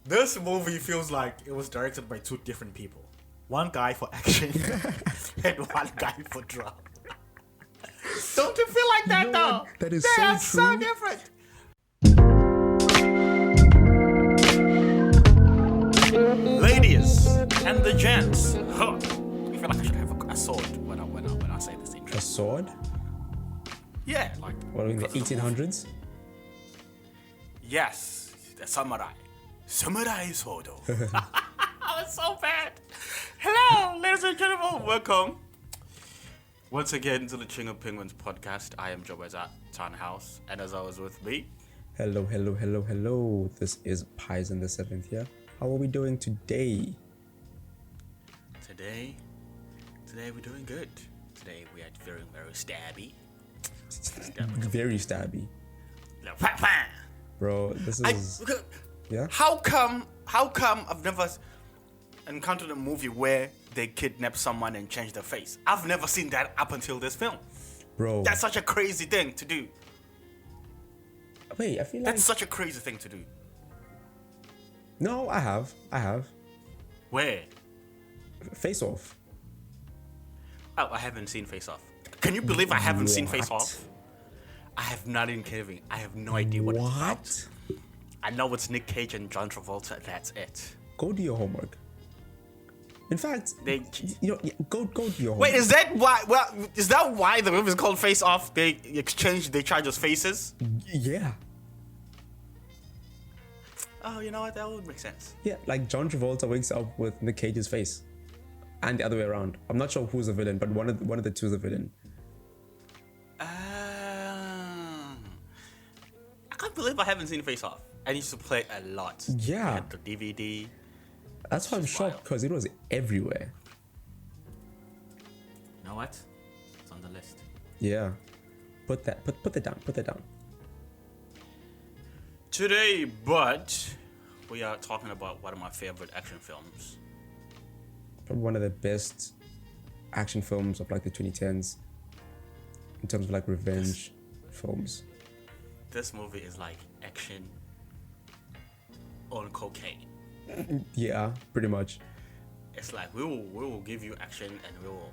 This movie feels like it was directed by two different people. One guy for action and one guy for drama. Don't you feel like that, though? That is they are so so true. different. Ladies and the gents. Huh. I feel like I should have a sword when I say this intro. A sword? Yeah, like What, in the 1800s? yes, the samurai. Samurai sword. It's so bad. Hello, ladies and gentlemen. Welcome once again to the Ching of Penguins podcast. I am Joe at Townhouse, and as always with me. Hello. This is Pies in the 7th here. How are we doing today? Today we're doing good. Today we are very, very stabby. Very stabby. Bro, this is... Yeah? How come I've never encountered a movie where they kidnap someone and change their face? I've never seen that up until this film. Bro. That's such a crazy thing to do. Wait, I feel like... That's such a crazy thing to do. No, I have. Where? Face Off. Oh, I haven't seen Face Off. Can you believe I haven't seen Face What? Off? I have not in Kevin. I have no idea what it's about. I know it's Nick Cage and John Travolta. That's it. Go do your homework. In fact, go do your homework. Wait, is that why? Well, is that why the movie is called Face Off? They charge us faces. Yeah. Oh, you know what? That would make sense. Yeah, like John Travolta wakes up with Nick Cage's face. And the other way around. I'm not sure who's the villain, but one of the two is the villain. I can't believe I haven't seen Face Off. I used to play a lot. Yeah. I had the DVD. That's why I'm shocked, because it was everywhere. You know what? It's on the list. Yeah. Put that down. Today, but we are talking about one of my favorite action films. Probably one of the best action films of like the 2010s. In terms of like revenge films. This movie is like action on cocaine. Yeah, pretty much. It's like we will give you action and we will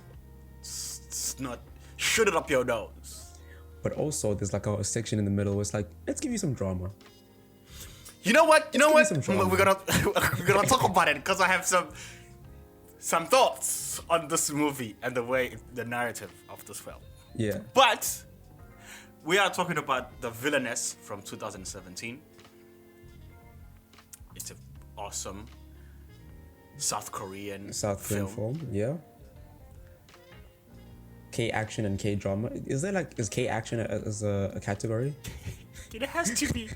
not shoot it up your nose. But also there's like a section in the middle where it's like, let's give you some drama. You know what? Give me some drama. We're gonna talk about it because I have some thoughts on this movie and the narrative of this film. Yeah. But we are talking about the Villainess from 2017. It's an awesome South Korean film, yeah. K action and K drama. Is K action as a category? It has to be.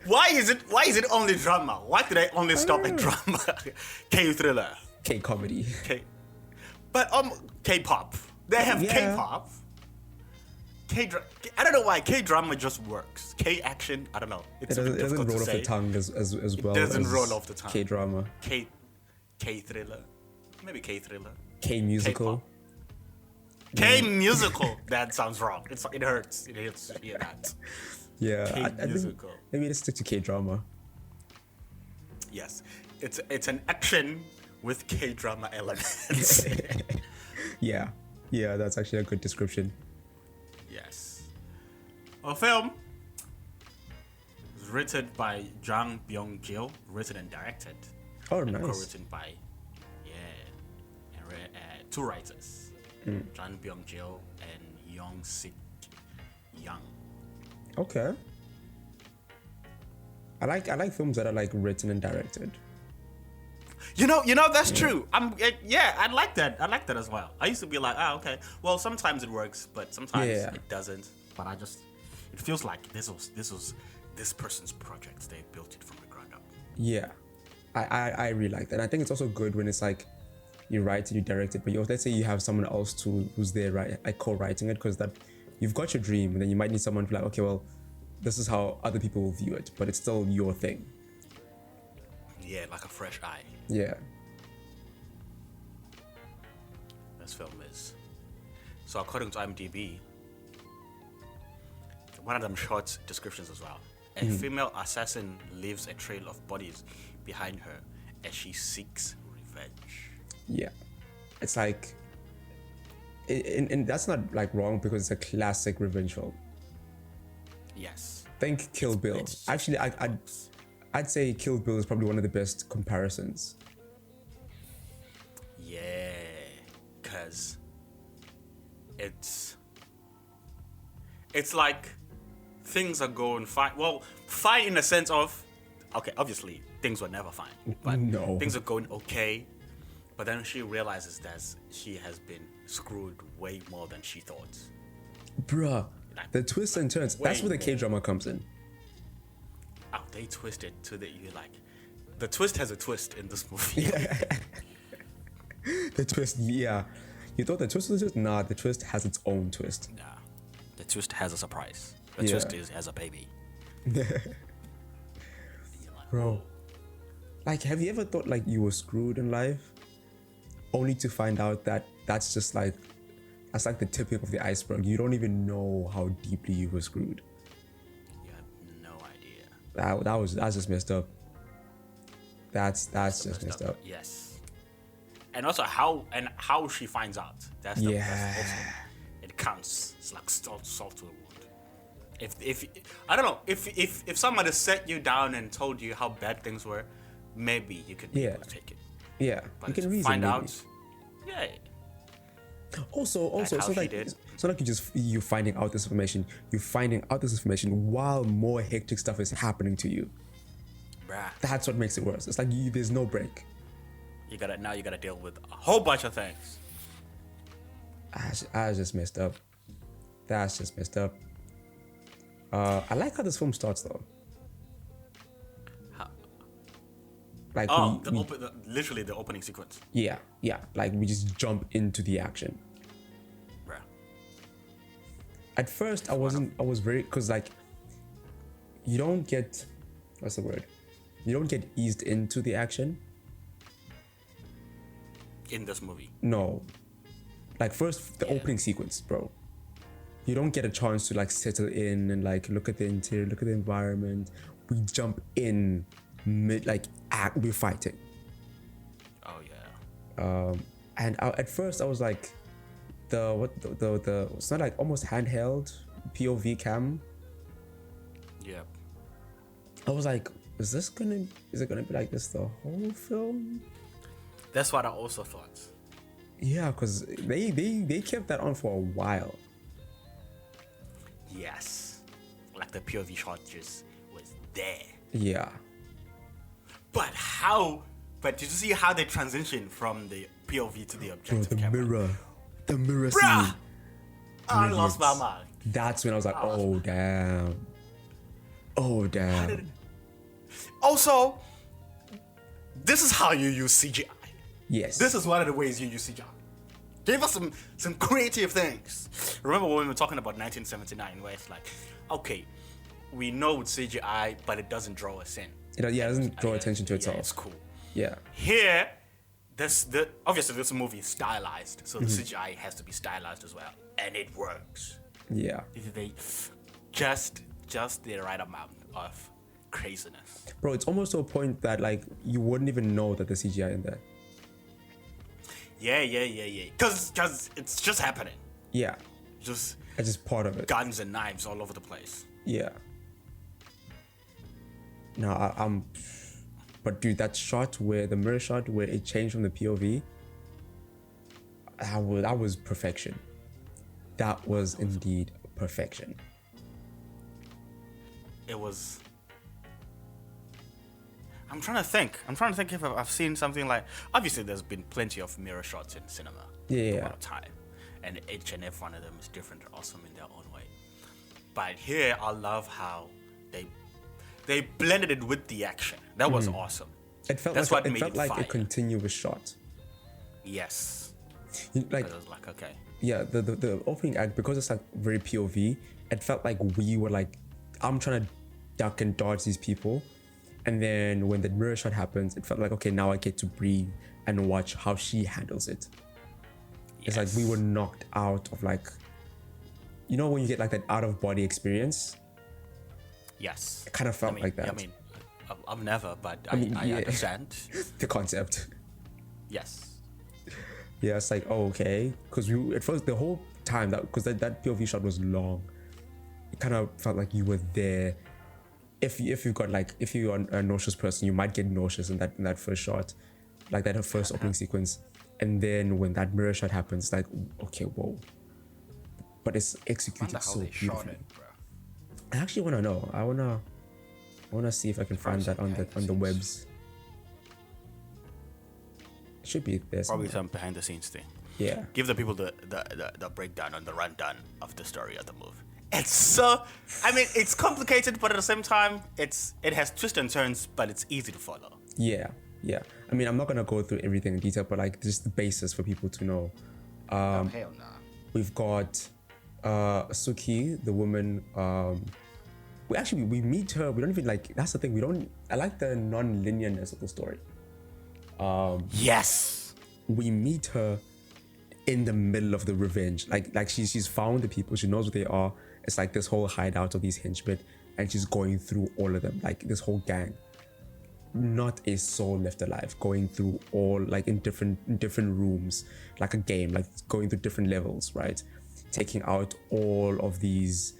Why is it only drama? Why did I only stop at drama? K thriller. K comedy. But K-pop. They have Yeah. K-pop. I don't know why K-drama just works. K-action, I don't know. It's It doesn't roll off the tongue as well. It doesn't as roll off the tongue. K drama. K-thriller. Maybe K-thriller. K musical. K-musical. That sounds wrong. It hurts. It hurts to hear that. Yeah. I think K-musical. maybe let's stick to K drama. Yes. It's an action with K-drama elements. Yeah, that's actually a good description. Yes. A film was written by Jung Byung-gil, written and directed. Oh, and nice. Co-written by, two writers, Jung Byung-gil and Young. Okay. I like films that are like written and directed. You know that's true. I like that. I like that as well. I used to be like, okay. Well, sometimes it works, but sometimes it doesn't. But it feels like this was this person's project. They built it from the ground up. Yeah, I really like that. And I think it's also good when it's like you write and you direct it, but let's say you have someone else who's there, right, like co-writing it, because that you've got your dream, and then you might need someone to like, okay, well, this is how other people will view it, but it's still your thing. Yeah, like a fresh eye. Yeah. This film is. So according to IMDb, one of them short descriptions as well. A female assassin leaves a trail of bodies behind her as she seeks revenge. Yeah, it's like, and that's not like wrong because it's a classic revenge film. Yes. Think Kill Bill. Actually, I'd say Kill Bill is probably one of the best comparisons. Yeah, because it's like things are going fine. Well, fine in the sense of, okay, obviously things were never fine, but No. things are going okay. But then she realizes that she has been screwed way more than she thought. Bruh, the twists and turns. That's where the K-drama comes in. Oh, they twisted to the, you like, the twist has a twist in this movie. The twist, yeah. You thought the twist was just, nah, the twist has its own twist. Nah, the twist has a surprise. The twist has a baby. Bro, like, have you ever thought like you were screwed in life, only to find out that that's just like, that's like the tipping of the iceberg. You don't even know how deeply you were screwed. You have no idea. That's just messed up. That's just messed up. Yes. And also how she finds out. That's also, it counts. It's like salt to the wound. If I don't know, if somebody set you down and told you how bad things were, maybe you could be able to take it. Yeah, but you can reason find maybe. out. Yeah. Also, it's not like you finding out this information. You're finding out this information while more hectic stuff is happening to you. Bruh. That's what makes it worse. It's like there's no break. You gotta deal with a whole bunch of things. I just messed up. That's just messed up. I like how this film starts though. Like literally the opening sequence. Yeah. Like we just jump into the action. Bruh. At first, I was very, cause like, you don't get, what's the word? You don't get eased into the action. In this movie. No. Like first, the opening sequence, bro. You don't get a chance to like settle in and like look at the interior, look at the environment. We jump in we're fighting. Oh yeah. And at first I was like, it's not like almost handheld POV cam. Yep. I was like, is it gonna be like this the whole film? That's what I also thought. Yeah, because they kept that on for a while. Yes. Like the POV shot just was there. Yeah. But did you see how they transitioned from the POV to the objective camera? The mirror Bruh! scene. I lost my mind. That's when I was like, oh damn. Also, this is how you use CGI. Yes. This is one of the ways you use CGI. Give us some creative things. Remember when we were talking about 1979, where it's like, okay, we know it's CGI, but it doesn't draw us in. It doesn't draw attention to itself. Yeah, it's cool. Yeah. Here, obviously this movie is stylized, so the CGI has to be stylized as well, and it works. Yeah. They just the right amount of craziness. Bro, it's almost to a point that like you wouldn't even know that the CGI in there. Yeah. Because it's just happening. Yeah. It's just part of it. Guns and knives all over the place. Yeah. No, but dude, that shot the mirror shot where it changed from the POV, that was perfection. That was indeed perfection. It was. I'm trying to think if I've seen something like. Obviously, there's been plenty of mirror shots in cinema. Yeah. A lot of time, and each and every one of them is different, awesome in their own way. But here, I love how they blended it with the action. That was awesome. It felt like a continuous shot. Yes. Like I was like, okay. Yeah, the opening act, because it's like very POV, it felt like we were like, I'm trying to duck and dodge these people. And then when the mirror shot happens, it felt like, okay, now I get to breathe and watch how she handles it. Yes. It's like we were knocked out of like, you know, when you get like that out of body experience? Yes. It kind of felt like that. I mean, I've never, but I yeah. understand. The concept. Yes. Yeah, it's like, oh, okay. Because we at first the whole time because that POV shot was long, it kind of felt like you were there. If you're a nauseous person, you might get nauseous in that first shot, like that first opening sequence, and then when that mirror shot happens, it's like, okay, whoa. But it's executed so beautifully. I actually want to know. I wanna see if I can find that on the webs. It should be there. Probably some behind the scenes thing. Yeah. Give the people the breakdown and the rundown of the story of the movie. It's so, I mean, it's complicated, but at the same time, it has twists and turns, but it's easy to follow. Yeah. I mean, I'm not gonna go through everything in detail, but like just the basis for people to know. Hell nah. We've got Sook-hee, the woman. We meet her. We don't even like. That's the thing. I like the non-linearness of the story. Yes. We meet her in the middle of the revenge. Like she's found the people. She knows what they are. It's like this whole hideout of these henchmen, and she's going through all of them. Like this whole gang. Not a soul left alive. Going through all like in different rooms, like a game. Like going through different levels, right? Taking out all of these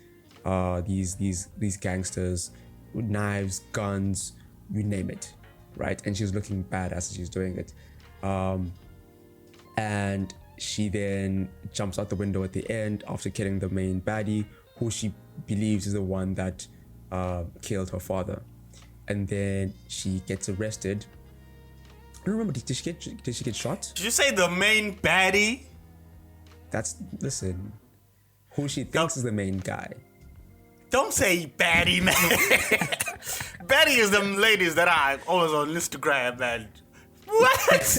gangsters with knives, guns, you name it, right? And she's looking badass as she's doing it. And she then jumps out the window at the end after killing the main baddie, who she believes is the one that killed her father. And then she gets arrested. I don't remember. Did she get shot? Did you say the main baddie? Listen. Who she thinks is the main guy. Don't say baddie, man. Baddie is them ladies that are always on Instagram, man. What?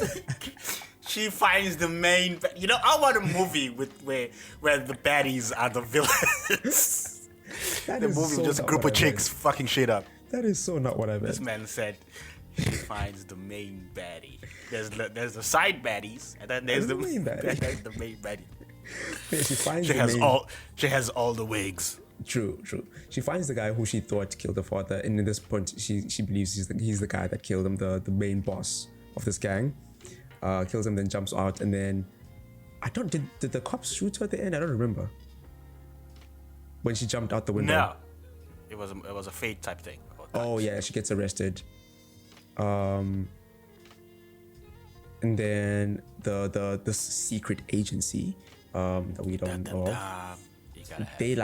She finds the main. I want a movie where the baddies are the villains. The movie with just a group of chicks fucking shit up. That is so not what I meant. This man said she finds the main baddie. There's the side baddies, and then there's the main baddie. There's the main baddie. Yeah, she has all the wigs. True. She finds the guy who she thought killed her father, and at this point, she believes he's the guy that killed him, the main boss of this gang. Kills him, then jumps out, and then did the cops shoot her at the end? I don't remember. When she jumped out the window. No, it was a fate type thing. Oh yeah, she gets arrested. And then the secret agency that we don't know of. They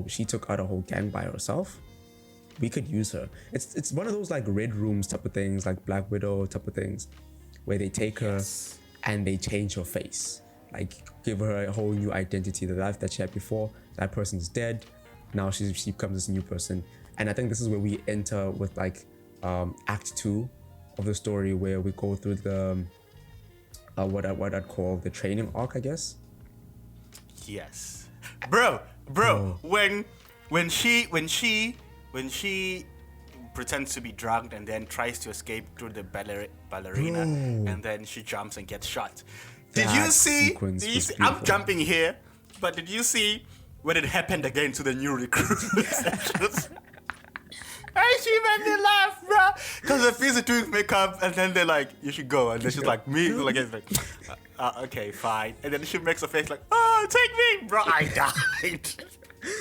she took out a whole gang by herself. We could use her. It's one of those like Red Rooms type of things, like Black Widow type of things, where they take her and they change her face, like give her a whole new identity. The life that she had before, that person's dead. Now she becomes this new person. And I think this is where we enter with like Act 2 of the story, where we go through the what I'd call the training arc, I guess. Yes, bro. When she pretends to be drugged and then tries to escape through the ballerina, and then she jumps and gets shot. Did you see? I'm jumping here, but did you see when it happened again to the new recruits? She made me laugh, bro. Because they're busy doing makeup, and then they're like, "You should go," and then she's like, "Me?" Like, it's like, "Okay, fine." And then she makes a face like, "Oh, take me, bro." I died.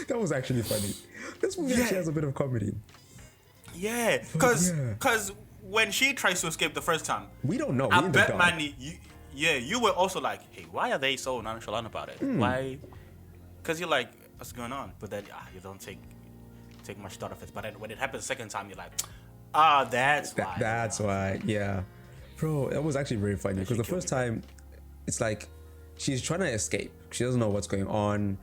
That was actually funny. This movie actually has a bit of comedy. Yeah, because when she tries to escape the first time, we don't know. I bet Manny, you were also like, "Hey, why are they so nonchalant about it? Why?" Because you're like, "What's going on?" But then you don't take much thought of it. But then when it happens the second time, you're like, that's why. That's why, yeah. Bro, that was actually very funny because the first time, it's like she's trying to escape. She doesn't know what's going on.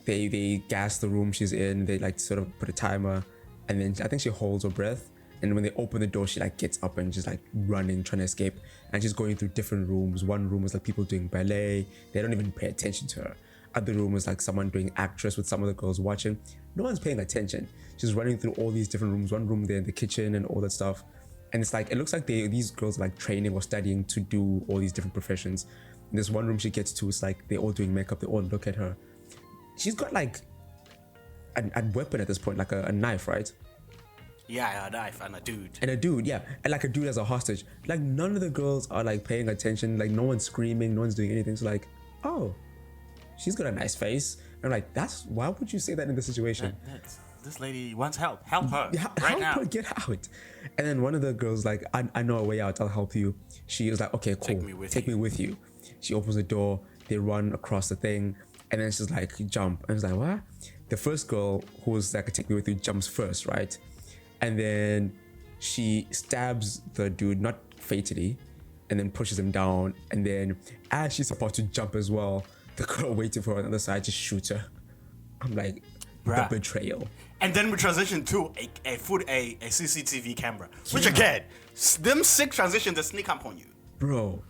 They gas the room she's in. They like sort of put a timer, and then I think she holds her breath. And when they open the door, she like gets up and she's like running, trying to escape. And she's going through different rooms. One room was like people doing ballet. They don't even pay attention to her. Other room was like someone doing actress with some of the girls watching. No one's paying attention. She's running through all these different rooms. One room there in the kitchen and all that stuff. And it's like, it looks like these girls are like training or studying to do all these different professions. And this one room she gets to, it's like they're all doing makeup. They all look at her. She's got like a weapon at this point, like a knife, right? Yeah, a knife and a dude. And a dude, yeah. And like a dude as a hostage. Like none of the girls are like paying attention. Like no one's screaming, no one's doing anything. So like, oh, she's got a nice face. And I'm like, why would you say that in this situation? This lady wants help. Help her. Yeah, right help now. her get out. And then one of the girls like, I know a way out, I'll help you. She was like, okay, cool. Take me with you. She opens the door, they run across the thing, and then she's like, jump. And I was like, what? The first girl who was like, take me with you, jumps first, right? And then she stabs the dude, not fatally, and then pushes him down. And then as she's about to jump as well, the girl waiting for her on the other side just shoots her. I'm like, Bruh. the betrayal. And then we transition to a CCTV camera, which again, them sick transitions that sneak up on you. Bro,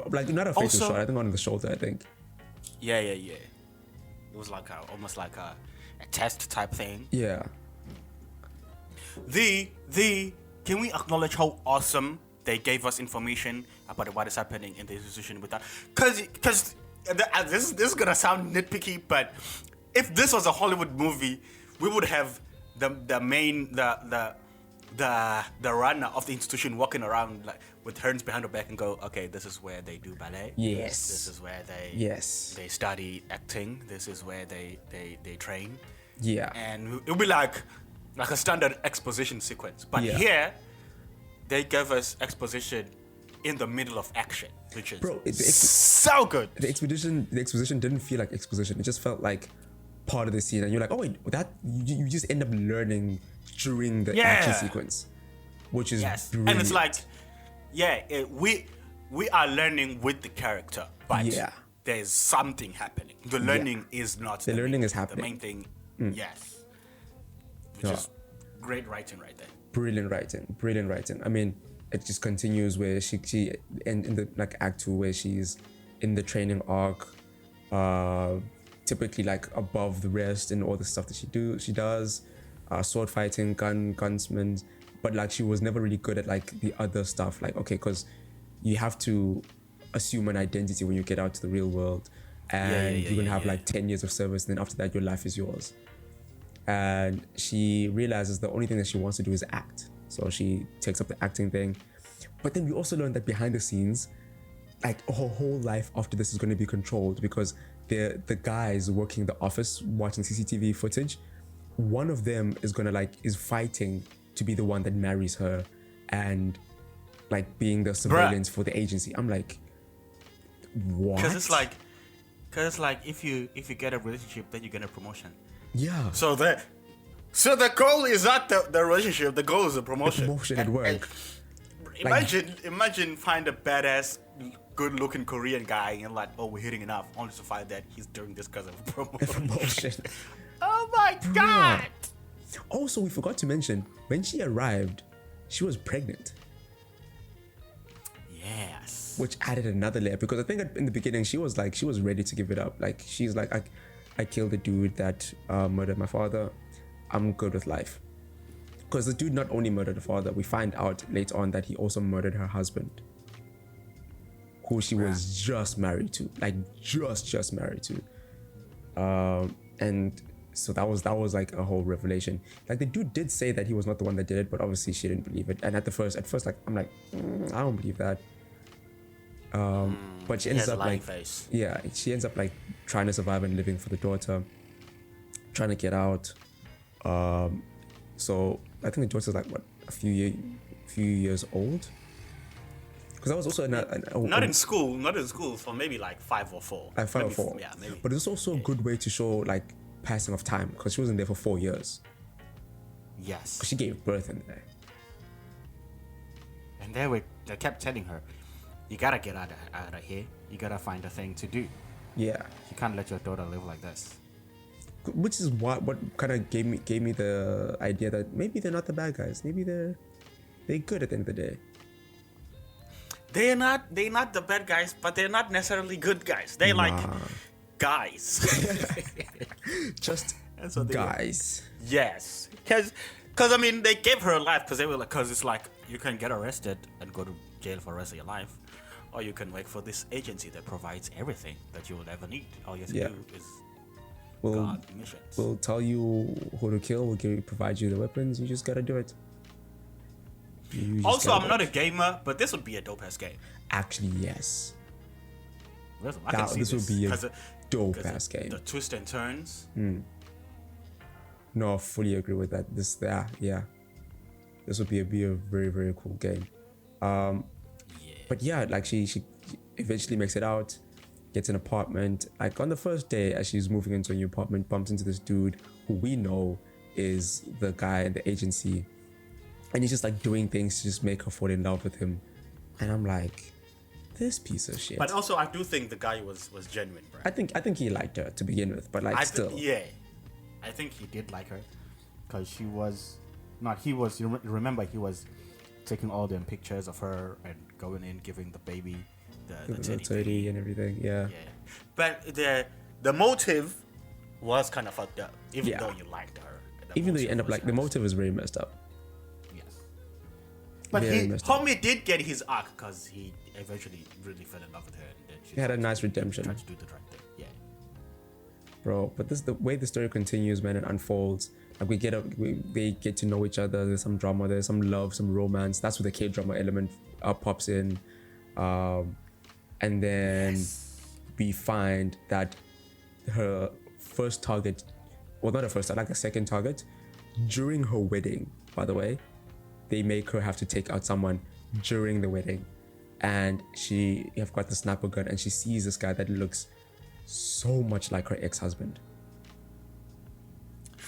like not a fatal Also, shot. I think on the shoulder. I think. Yeah. It was like almost like a test type thing. Yeah. Can we acknowledge how awesome they gave us information about what is happening in the institution with that? Because this is gonna sound nitpicky, but if this was a Hollywood movie, we would have the runner of the institution walking around like with hands behind her back and go, okay, this is where they do ballet. Yes. This is where they study acting. This is where they train. Yeah. And it'll be like a standard exposition sequence. But here, they gave us exposition in the middle of action, which is so good. The exposition didn't feel like exposition. It just felt like part of the scene, and you're like, oh wait, that you just end up learning during the action sequence, which is brilliant. And it's like, we are learning with the character, but there's something happening. The learning is not the learning is thing. happening. The main thing, yes, which is great writing right there. Brilliant writing. I mean, it just continues where she in the like act 2 where she's in the training arc, typically like above the rest in all the stuff that she does, sword fighting, gunsmen, but like she was never really good at like the other stuff. Like, okay, because you have to assume an identity when you get out to the real world, and you're gonna have like 10 years of service, and then after that your life is yours. And she realizes the only thing that she wants to do is act, so she takes up the acting thing. But then we also learn that behind the scenes, like her whole life after this is going to be controlled, because the guys working the office watching CCTV footage, one of them is fighting to be the one that marries her and like being the surveillance for the agency. I'm like, what? Because it's like if you get a relationship, then you get a promotion. Yeah. So the goal is not the relationship. The goal is the promotion. The promotion at work. Imagine find a badass, good-looking Korean guy and like, oh, we're hitting enough, only to find that he's doing this because of promotion. Oh my god! Also, we forgot to mention when she arrived, she was pregnant. Yes. Which added another layer, because I think in the beginning she was ready to give it up. Like she's like, I killed the dude that murdered my father. I'm good with life. Because the dude not only murdered the father, we find out later on that he also murdered her husband, who she was just married to, like just married to. And so that was like a whole revelation. Like the dude did say that he was not the one that did it, but obviously she didn't believe it. And at first, like I'm like, I don't believe that. But she ends up like, she ends up like trying to survive and living for the daughter, trying to get out. So I think the daughter's like what, a few years old. Because I was also not in school, so maybe like 5 or 4. Like 5 or 4. Yeah, maybe. But it's also a good way to show like passing of time, because she wasn't there for 4 years. Yes. She gave birth in there. And they kept telling her, you gotta get out of here. You gotta find a thing to do. Yeah. You can't let your daughter live like this. Which is what kind of gave me the idea that maybe they're not the bad guys. Maybe they're good at the end of the day. They're not the bad guys, but they're not necessarily good guys. They're like guys. Just guys. Yes. Because I mean, they gave her a life because it's like, you can get arrested and go to jail for the rest of your life, or you can work for this agency that provides everything that you will ever need. All you have to do is We'll tell you who to kill. We'll provide you the weapons. You just gotta do it. Also, I'm not a gamer, but this would be a dope ass game. Actually, yes. This would be a dope ass game. The twists and turns. No, I fully agree with that. This would be a very, very cool game. But yeah, like she eventually makes it out, gets an apartment. Like on the first day, as she's moving into a new apartment, bumps into this dude who we know is the guy in the agency, and he's just like doing things to just make her fall in love with him. And I'm like, this piece of shit. But also, I do think the guy was genuine, bro. I think he liked her to begin with, but like still. I think he did like her, because he was. You remember he was taking all them pictures of her and going in, giving the baby the teddy and everything. Yeah. But the motive was kind of fucked up, even though you liked her. Even though you end up like the motive is very messed up. Yes. But homie did get his arc, because he eventually really fell in love with her. And then he had a nice redemption. Tried to do the right thing. Yeah. Bro, but this is the way the story continues, man. It unfolds. Like they get to know each other. There's some drama. There's some love, some romance. That's where the K-drama element pops in, and then we find that her first target, well, not her first, like a second target, during her wedding. By the way, they make her have to take out someone during the wedding, and she have got the sniper gun, and she sees this guy that looks so much like her ex-husband.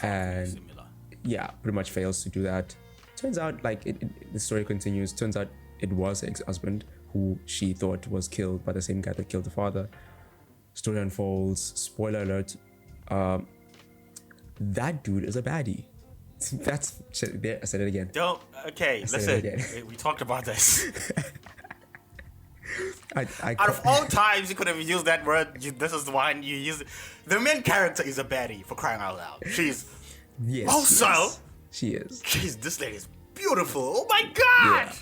And pretty much fails to do that. Turns out, like the story continues. Turns out it was her ex-husband who she thought was killed by the same guy that killed the father. Story unfolds. Spoiler alert: that dude is a baddie. That's there. I said it again. Listen. We talked about this. Out of all times you could have used that word, this is the one you use. The main character is a baddie, for crying out loud. She's she is. This lady is beautiful. Oh my god!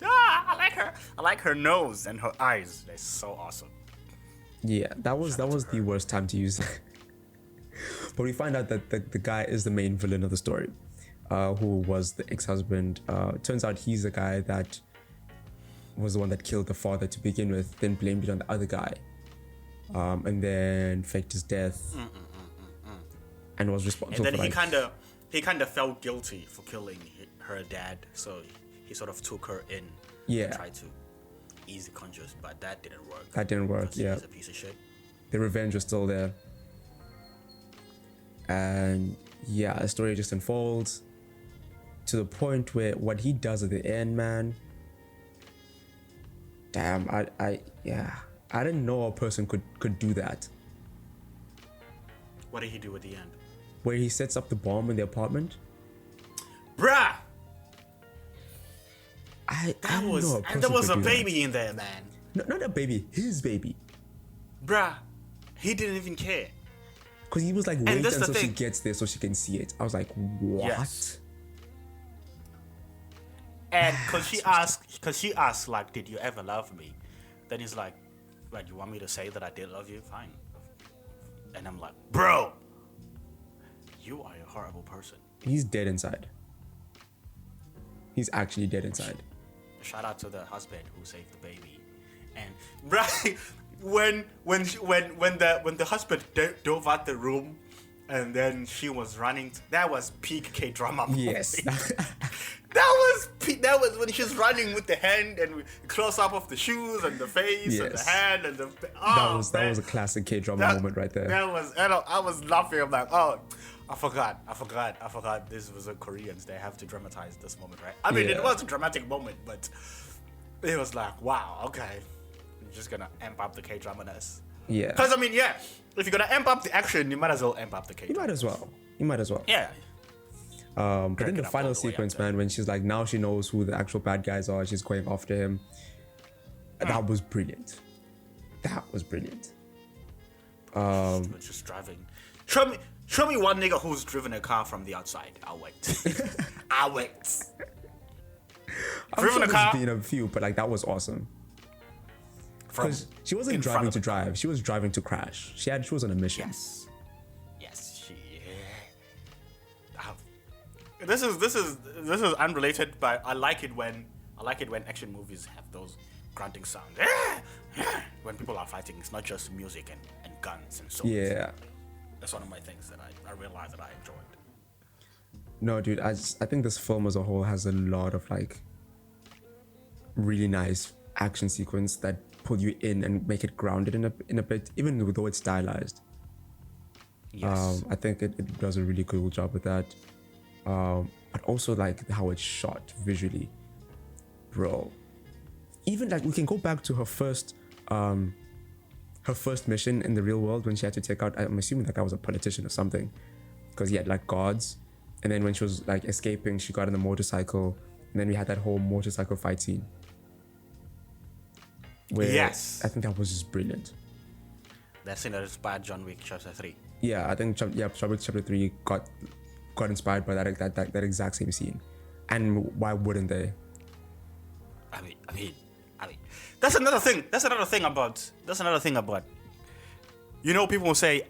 Yeah. I like her. I like her nose and her eyes. They're so awesome. Yeah, that was the worst time to use it. But we find out that the guy is the main villain of the story, who was the ex-husband. Turns out he's the guy that was the one that killed the father to begin with, then blamed it on the other guy, and then faked his death, and was responsible. And then he kind of felt guilty for killing her dad, so he sort of took her in. And tried to ease the conscience, but that didn't work. Yeah, he's a piece of shit. The revenge was still there, and the story just unfolds to the point where what he does at the end, man. Damn, I didn't know a person could do that. What did he do at the end? Where he sets up the bomb in the apartment. Bruh! There was a baby in there, man. No, not a baby, his baby. Bruh, he didn't even care. Because he was like, wait until she gets there so she can see it. I was like, what? Yes. And because she asked, like, did you ever love me? Then he's like, right, you want me to say that I did love you? Fine. And I'm like, bro, you are a horrible person. He's dead inside. He's actually dead inside. Shout out to the husband who saved the baby. And right when the husband dove out the room, and then she was running. That was peak K-drama moment. Yes. That was when she's running with the hand and close up of the shoes and the face and the hand and the. That was a classic K-drama moment right there. I was laughing. I'm like, oh, I forgot. This was a Koreans. They have to dramatize this moment, right? I mean, it was a dramatic moment, but it was like, wow, okay, I'm just gonna amp up the K-drama-ness. Yeah. Because I mean, if you're gonna amp up the action, you might as well amp up the K-drama. You might as well. Yeah. But then the final sequence, man, when she's like, now she knows who the actual bad guys are, she's going after him. That was brilliant. Just driving. Show me one nigga who's driven a car from the outside. I'll wait. Driven a car. There's been a few, but like that was awesome. Because she wasn't driving to drive. She was driving to crash. She was on a mission. Yes. this is unrelated, but I like it when action movies have those grunting sounds. When people are fighting, it's not just music and guns and swords. Yeah. That's one of my things that I realized that I enjoyed. No, dude, I think this film as a whole has a lot of like really nice action sequence that pull you in and make it grounded in a bit, even though it's stylized. Yes. I think it does a really cool job with that. But also like how it's shot visually, bro. Even like we can go back to her first mission in the real world when she had to take out, I'm assuming that guy was a politician or something, because he had like guards. And then when she was like escaping, she got on the motorcycle, and then we had that whole motorcycle fight scene. Where Yes. I think that was just brilliant. That scene that inspired John Wick Chapter 3. Yeah, I think John Wick Chapter 3 got inspired by that exact same scene. And why wouldn't they? I mean, that's another thing about. You know, people will say,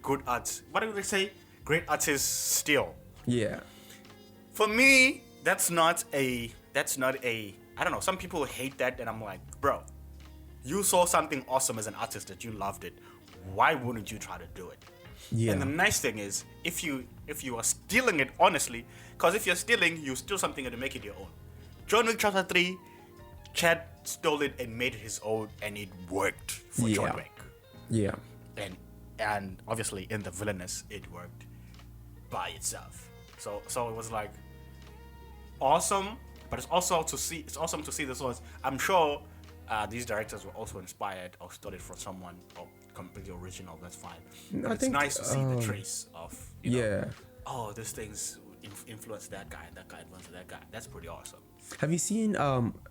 good art. What do they say? Great artists steal. Yeah. For me, that's not a. I don't know. Some people hate that, and I'm like, bro, you saw something awesome as an artist that you loved it. Why wouldn't you try to do it? Yeah. And the nice thing is, if you are stealing it honestly, because if you're stealing, you steal something and make it your own. John Wick Chapter 3, Chad stole it and made it his own, and it worked for John Wick. Yeah. And obviously in the Villainess, it worked by itself. So it was like awesome, but it's awesome to see the source. I'm sure these directors were also inspired or studied from someone or completely original. That's fine. But it's nice to see the trace of this thing's influenced that guy, and that guy influenced that guy. That's pretty awesome. Have you seen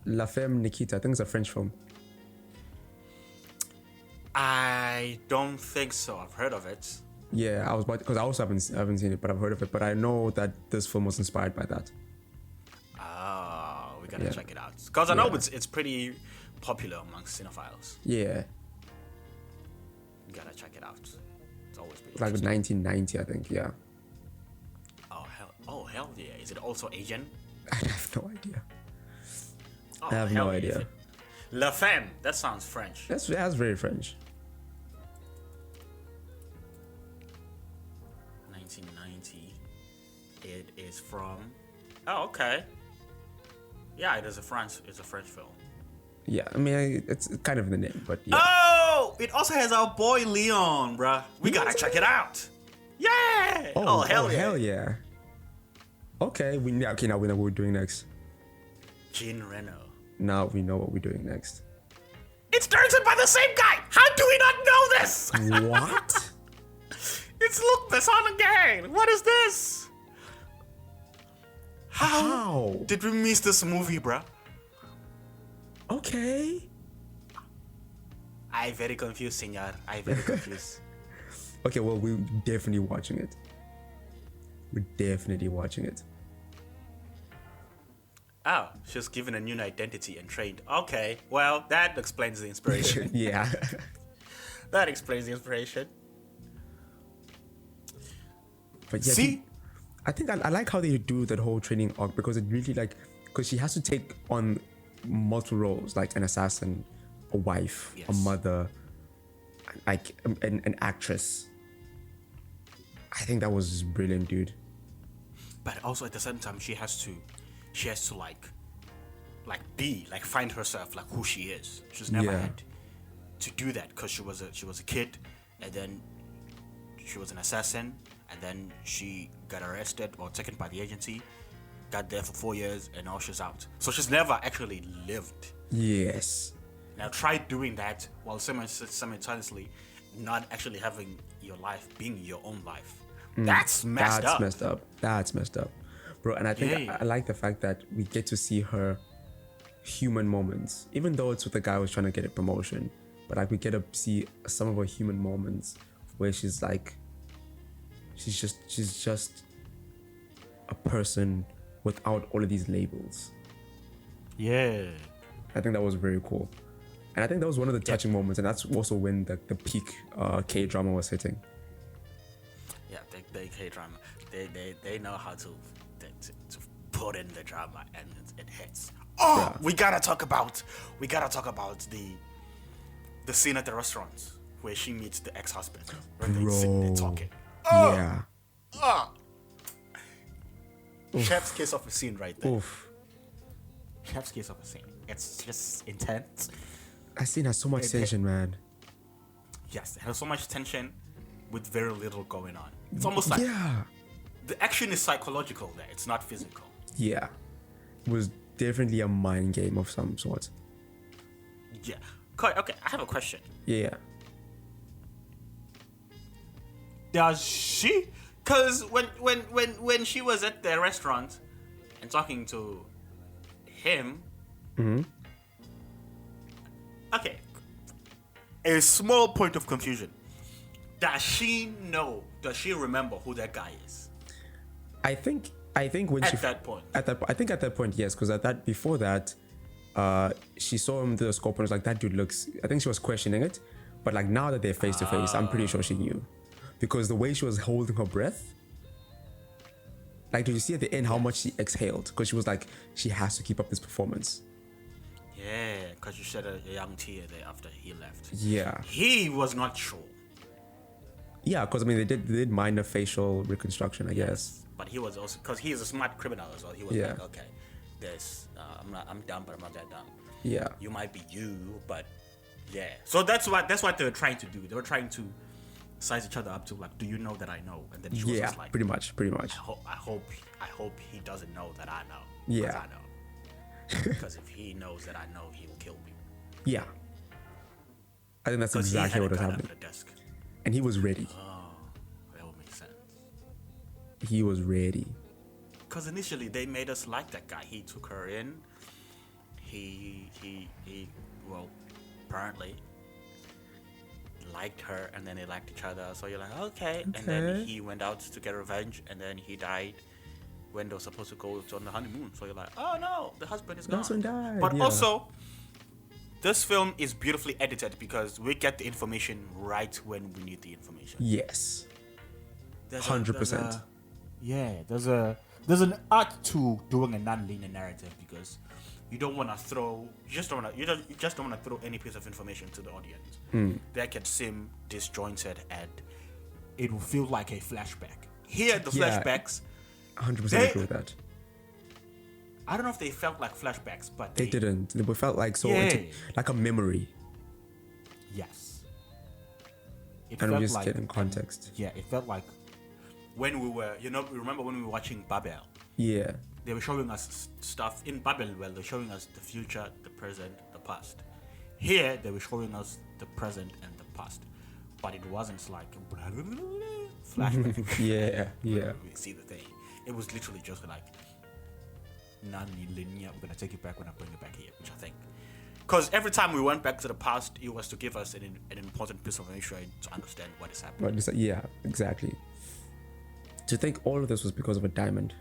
La Femme Nikita? I think it's a French film. I don't think so. I've heard of it. Yeah, I was because I also haven't seen it, but I've heard of it. But I know that this film was inspired by that. Oh, we gotta check it out because I know it's pretty popular amongst cinephiles. Yeah. You gotta check it out. It's always pretty like 1990, I think. Yeah. Oh hell yeah! Is it also Asian? I have no idea. Oh, I have no idea. La Femme. That sounds French. That's very French. 1990. It is from. Oh, okay. Yeah, it's a French film. Yeah, I mean, it's kind of in the name, but yeah. Oh, it also has our boy Leon, bruh. We gotta check it out. Yeah. Oh hell yeah. Hell yeah. Okay, now we know what we're doing next. Jean Reno. Now we know what we're doing next. It's directed by the same guy. How do we not know this? What? It's Luc Besson again. What is this? How did we miss this movie, bruh? Okay. I very confused, senor. I very confused. Okay, well, we're definitely watching it. We're definitely watching it. Oh, she was given a new identity and trained. Okay, well, that explains the inspiration. Yeah. That explains the inspiration. But yeah, see? I think I like how they do that whole training arc because it really because she has to take on multiple roles, like an assassin, a wife, a mother, like an actress. I think that was brilliant, dude. But also at the same time, she has to find herself, like who she is. She's never had to do that because she was a kid, and then she was an assassin, and then she got arrested or taken by the agency, got there for 4 years, and now she's out. So she's never actually lived. Yes. Now try doing that while simultaneously not actually having your life being your own life. That's messed up. That's messed up, bro. And I think I like the fact that we get to see her human moments, even though it's with the guy who's trying to get a promotion. But like we get to see some of her human moments where she's just a person without all of these labels. Yeah. I think that was very cool. And I think that was one of the touching moments, and that's also when the peak K-drama was hitting. Yeah, the K-drama. They know how to put in the drama, and it hits. Oh, we gotta talk about the scene at the restaurant where she meets the ex-husband. When they're sitting there talking. Oh, Yeah. Chef's kiss of a scene right there. Oof. Chef's kiss of a scene. It's just intense. That scene has so much tension, man. Yes, it has so much tension with very little going on. It's almost like the action is psychological there. It's not physical. Yeah. It was definitely a mind game of some sort. Yeah. Okay, I have a question. Yeah. Does she? Because when she was at the restaurant and talking to him, okay, a small point of confusion. Does she know? Does she remember who that guy is? I think when at that point. At that point, yes, because before that, she saw him through the scope and was like, that dude looks. I think she was questioning it, but like now that they're face to face, I'm pretty sure she knew, because the way she was holding her breath. Like, did you see at the end how much she exhaled? Because she was like, she has to keep up this performance. Yeah, because you shed a young tear there after he left. Yeah. He was not sure. Yeah, because I mean, they did minor facial reconstruction, I guess. But he was also, because he is a smart criminal as well. He was like, okay, I'm dumb, but I'm not that dumb. Yeah. You might be you, but yeah. So that's what they were trying to do. They were trying to size each other up to like, do you know that I know? And then she was just like, pretty much. I hope he doesn't know that I know. Yeah. I know. Because if he knows that I know, he will kill me. Yeah. I think that's exactly what was happening. And he was ready. Oh, that would make sense. He was ready. Because initially they made us like that guy. He took her in. He well, apparently liked her, and then they liked each other. So you're like, okay. And then he went out to get revenge, and then he died when they were supposed to go on the honeymoon. So you're like, oh no, the husband is gone. The husband died. But also, this film is beautifully edited because we get the information right when we need the information. Yes. 100%. There's an art to doing a non-linear narrative, because you just don't want to throw any piece of information to the audience that can seem disjointed, and it will feel like a flashback. Here, the flashbacks, 100% agree with that. I don't know if they felt like flashbacks, but they didn't. They felt like like a memory. Yes. And we just get in context. It felt like when we were, remember when we were watching Babel? Yeah. They were showing us stuff in Babel. Well, they're showing us the future, the present, the past. Here, they were showing us the present and the past, but it wasn't like flashback. Yeah. We see the thing. It was literally just like non-linear. I'm gonna take it back when I bring it back here, which I think, because every time we went back to the past, it was to give us an important piece of information to understand what is happening. Yeah, exactly. Do you think all of this was because of a diamond?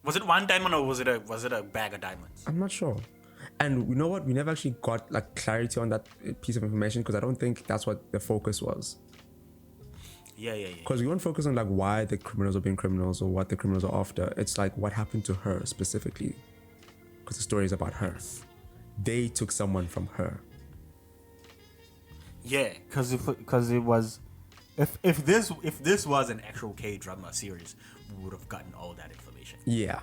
Was it one diamond, or was it a bag of diamonds? I'm not sure. And you know what? We never actually got like clarity on that piece of information, because I don't think that's what the focus was. Yeah. Because we weren't focused on like why the criminals are being criminals or what the criminals are after. It's like what happened to her specifically, because the story is about her. Yes. They took someone from her. Yeah, because it was, if this was an actual K-drama series, we would have gotten all that information. Yeah.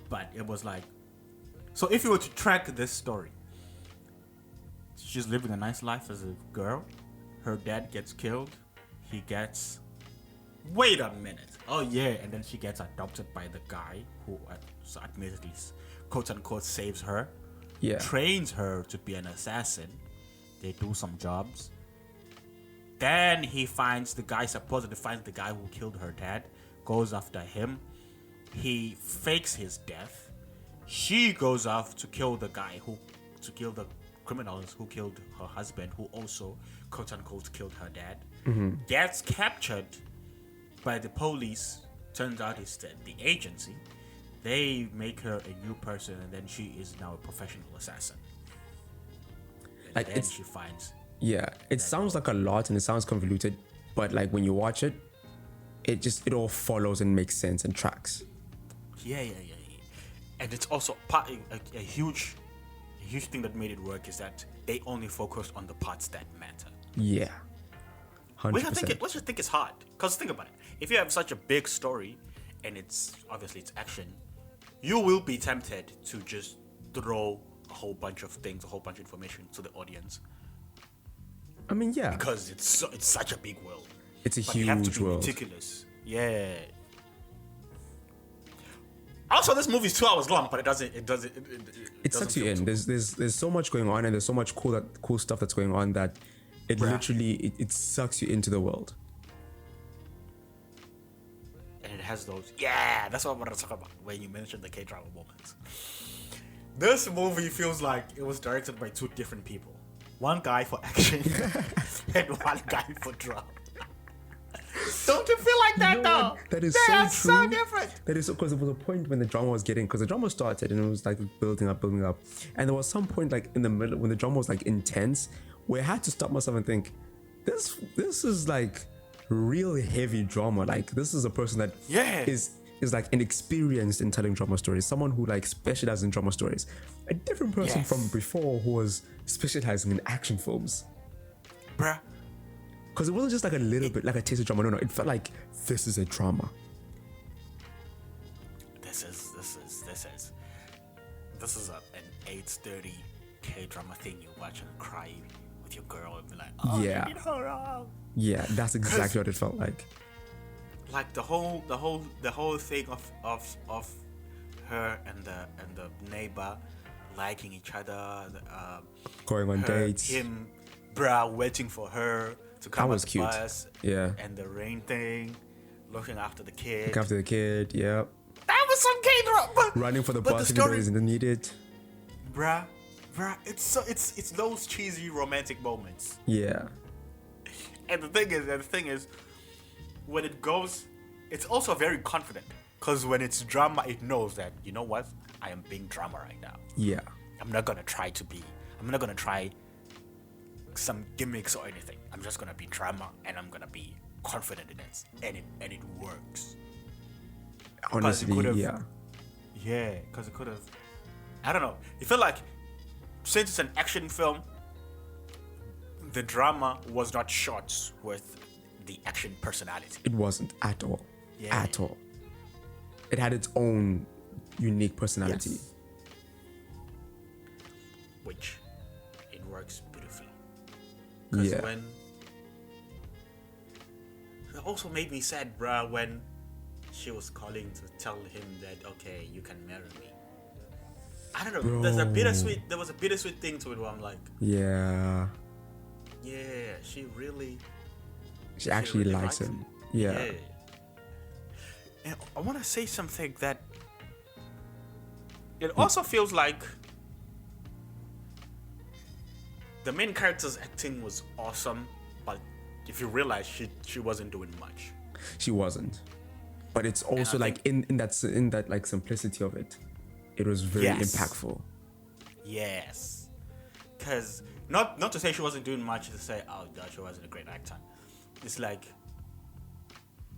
But it was like, so if you were to track this story, she's living a nice life as a girl. Her dad gets killed. He gets... Wait a minute. Oh, yeah. And then she gets adopted by the guy who, so admittedly, quote-unquote, saves her. Yeah. Trains her to be an assassin. They do some jobs. Then he supposedly finds the guy who killed her dad, goes after him. He fakes his death. She goes off to kill the criminals who killed her husband, who also, quote unquote, killed her dad. Mm-hmm. Gets captured by the police. Turns out it's the agency. They make her a new person, and then she is now a professional assassin. And like then she finds... Yeah, it sounds like a lot and it sounds convoluted but like when you watch it, it all follows and makes sense and tracks. Yeah. And it's also a huge thing that made it work is that they only focused on the parts that matter. Yeah. 100%. Which I think is hard. Because think about it. If you have such a big story and it's action, you will be tempted to just throw a whole bunch of things, a whole bunch of information to the audience. I mean, yeah. Because it's such a big world. It's a but huge you have to be world. meticulous. Yeah. Also, this movie's 2 hours long, but it sucks you in. There's so much going on, and there's so much cool stuff that's going on that it literally it sucks you into the world. And it has those. Yeah, that's what I wanted to talk about when you mentioned the K-drama moments. This movie feels like it was directed by two different people. One guy for action and one guy for drama. Don't you feel like that, though? That is so different. That is because there was a point when the drama was because the drama started and it was like building up. And there was some point like in the middle when the drama was like intense where I had to stop myself and think, this is like real heavy drama. Like this is a person that is like inexperienced in telling drama stories. Someone who like specializes in drama stories. A different person from before who was specializing in action films. Bruh. Because it wasn't just like a little bit like a taste of drama. No, it felt like this is a drama. This is an 8:30 K-drama thing you watch and cry with your girl and be like, oh, yeah, you did her wrong. Yeah, that's exactly what it felt like. Like the whole thing of her and the neighbor liking each other, going on dates, him waiting for her to come out the bus, and the rain thing, looking after the kid. Yeah. That was some K-drama. Running for the bus if he doesn't need it. Bruh, it's those cheesy romantic moments. Yeah. And the thing is, when it goes, it's also very confident. Because when it's drama, it knows that, you know what? I am being drama right now. Yeah. I'm not gonna try some gimmicks or anything. I'm just gonna be drama and I'm gonna be confident in it. And it works. Honestly, yeah. Yeah, because it could have. I don't know. You feel like since it's an action film, the drama was not shot with the action personality. It wasn't at all. Yeah. At all. It had its own unique personality. Yes. Which it works beautifully. Because when it also made me sad, bruh, when she was calling to tell him that, okay, you can marry me. I don't know. Bro. There was a bittersweet thing to it where I'm like, yeah, she actually really likes him. Yeah. And I want to say something that it also feels like the main character's acting was awesome, but if you realize she wasn't doing much. She wasn't. But it's also like in that like simplicity of it, it was very impactful. Yes. Cause not to say she wasn't doing much, to say, oh God, she wasn't a great actor. It's like